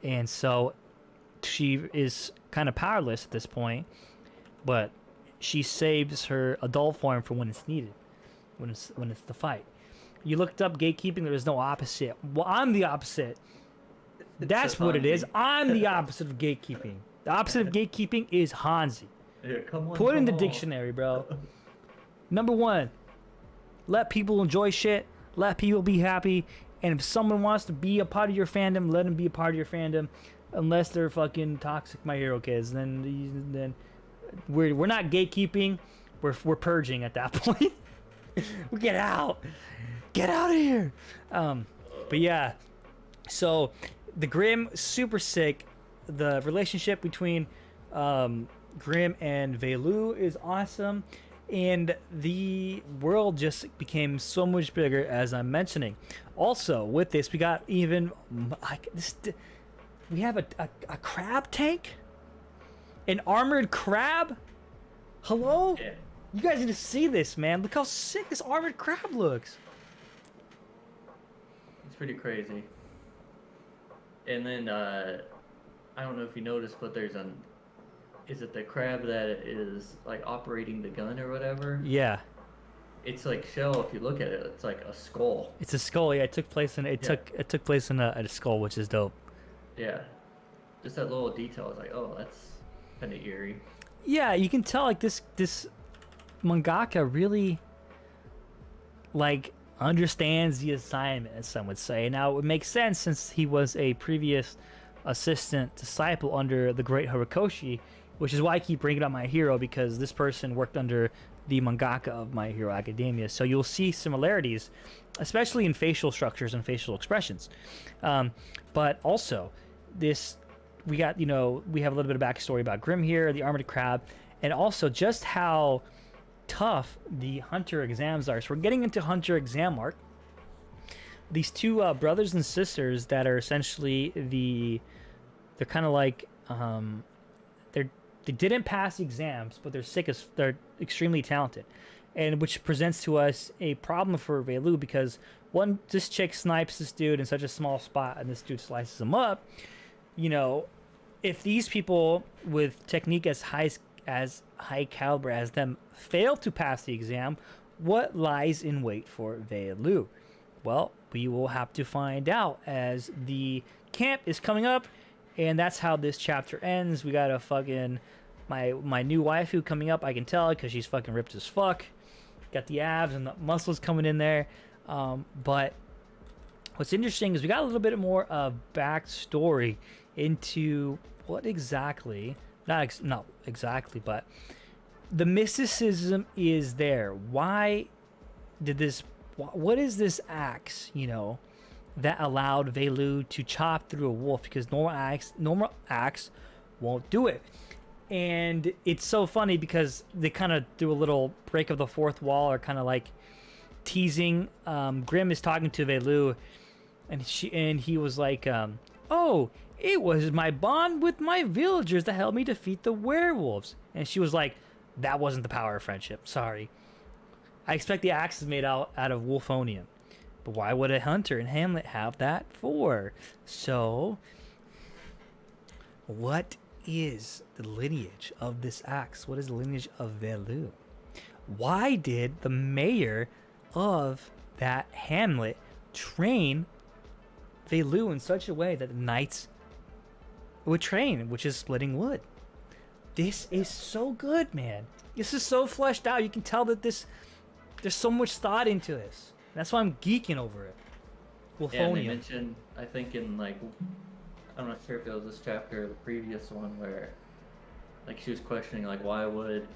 And so she is kind of powerless at this point, but she saves her adult form for when it's needed, when it's the fight. You looked up gatekeeping. There is no opposite. Well, I'm the opposite. That's what it is. I'm the opposite of gatekeeping. The opposite of gatekeeping is Haunzzy. Yeah, come on. Put it in the dictionary, bro. Number 1, let people enjoy shit. Let people be happy. And if someone wants to be a part of your fandom, let them be a part of your fandom. Unless they're fucking toxic My Hero kids, then we're not gatekeeping. We're purging at that point. We get out. Get out of here. But yeah, so the Grimm, super sick. The relationship between Grimm and Velu is awesome, and the world just became so much bigger, as I'm mentioning. Also, with this, we got even like this. We have a crab tank, an armored crab. Hello, Yeah. you guys need to see this, man. Look how sick this armored crab looks. It's pretty crazy. And then I don't know if you noticed, but is it the crab that is like operating the gun or whatever? Yeah, It's like shell. If you look at it, it's like a skull. it's a skull. Yeah, it took place in took place in a skull, which is dope. Yeah, just that little detail. I was like, oh, that's kind of eerie. Yeah, you can tell like this mangaka really like understands the assignment, as some would say. Now it makes sense since he was a previous assistant disciple under the great Horikoshi, which is why I keep bringing up My Hero, because this person worked under the mangaka of My Hero Academia. So you'll see similarities, especially in facial structures and facial expressions. But also, we have a little bit of backstory about Grimm here, the armored crab, and also just how tough the hunter exams are. So we're getting into hunter exam arc. These two brothers and sisters that are essentially they're kind of like they didn't pass the exams, but they're extremely talented, and which presents to us a problem for Velu, because this chick snipes this dude in such a small spot, and this dude slices him up. If these people with technique as high caliber as them fail to pass the exam, what lies in wait for Velu? Well, we will have to find out as the camp is coming up, and that's how this chapter ends. We got a fucking my new waifu coming up. I can tell because she's fucking ripped as fuck. Got the abs and the muscles coming in there. But what's interesting is we got a little bit more of backstory into what exactly, not exactly, but the mysticism is there. Why did this? What is this axe? that allowed Velu to chop through a wolf because normal axe won't do it. And it's so funny because they kind of do a little break of the fourth wall, or kind of like teasing. Grimm is talking to Velu, and he was like, "Oh, it was my bond with my villagers that helped me defeat the werewolves." And she was like, "That wasn't the power of friendship. Sorry. I expect the axe is made out of wolfonium. But why would a hunter in Hamlet have that for?" So, what is the lineage of this axe? What is the lineage of Velu? Why did the mayor of that hamlet train Velu in such a way that the knights would train, which is splitting wood? This is so good, man. This is so fleshed out. You can tell that there's so much thought into this. That's why I'm geeking over it. Wolfonium. Yeah, and they mentioned, I think in like, I'm not sure if it was this chapter or the previous one, where like she was questioning like why would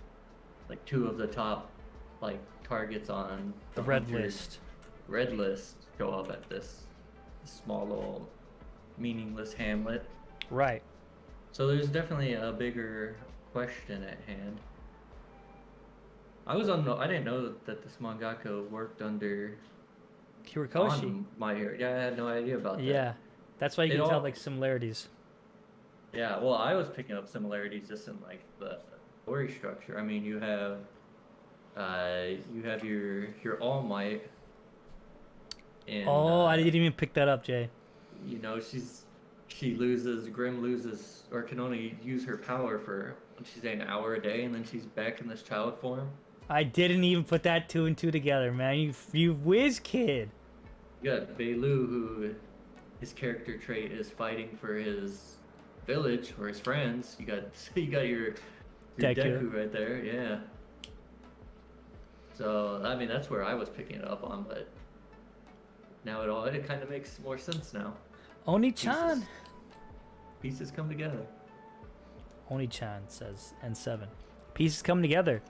like two of the top like targets on the red list show up at this small little meaningless hamlet. Right. So there's definitely a bigger question at hand. I didn't know that this mangaka worked under Hirikoshi. My Hero. Yeah, I had no idea about that. Yeah, that's why you can tell like similarities. Yeah, well, I was picking up similarities just in like the story structure. I mean, you have your All Might. And, I didn't even pick that up, Jay. You know, Grimm loses, or can only use her power for, she's an hour a day, and then she's back in this child form. I didn't even put that 2 and 2 together, man. You whiz kid. You got Velu, who his character trait is fighting for his village or his friends. You got your Deku right there, yeah. So I mean that's where I was picking it up on, but now it kind of makes more sense now. Oni-chan. Pieces come together. Oni-chan says N7. Pieces come together.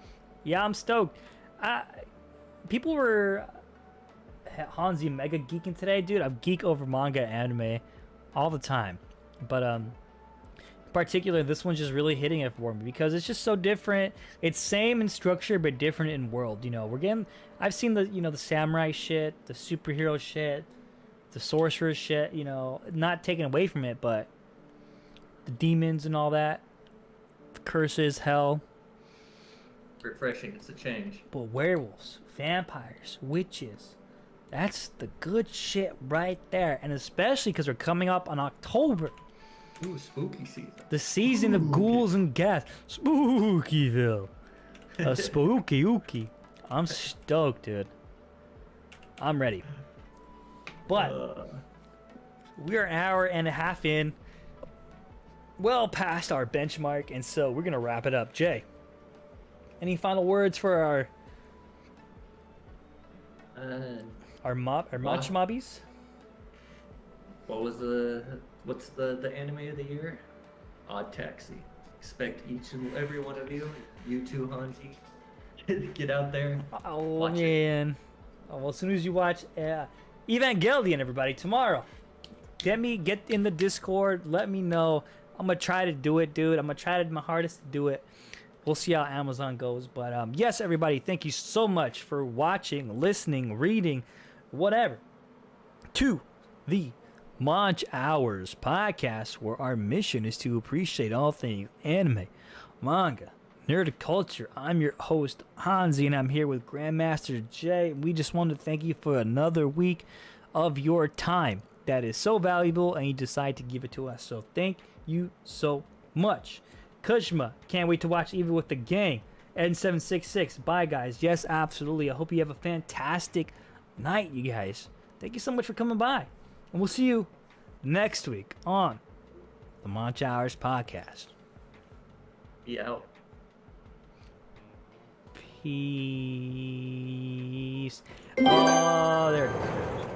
Yeah, I'm stoked. People were Haunzzy mega geeking today, dude. I'm geek over manga and anime all the time, but in particular, this one's just really hitting it for me because it's just so different. It's same in structure but different in world. You know, I've seen the samurai shit, the superhero shit, the sorcerer shit. You know, not taken away from it, but the demons and all that, the curses, hell. Refreshing, it's a change. But werewolves, vampires, witches, that's the good shit right there. And especially because we're coming up on October. Ooh, spooky season. The season of ghouls and ghast. Spookyville. Spooky ooky. I'm stoked, dude. I'm ready. But we're an hour and a half in. Well past our benchmark. And so we're going to wrap it up. Jay, any final words for our Monch Mobbies? What's the anime of the year? Odd Taxi. Expect each and every one of you two, Haunzzy, get out there. Oh man! Well, as soon as you watch Evangelion, everybody, tomorrow, get in the Discord. Let me know. I'm gonna try to do it, dude. I'm gonna try my hardest to do it. We'll see how Amazon goes. But yes, everybody, thank you so much for watching, listening, reading, whatever, to the Monch Hours podcast, where our mission is to appreciate all things anime, manga, nerd culture. I'm your host, Haunzzy, and I'm here with Grandmaster J. We just want to thank you for another week of your time that is so valuable, and you decide to give it to us. So thank you so much. Kushma, can't wait to watch Evil with the Gang. N766, bye guys. Yes, absolutely. I hope you have a fantastic night, you guys. Thank you so much for coming by. And we'll see you next week on the Monch Hours podcast. Be out. Peace. Oh, there it is.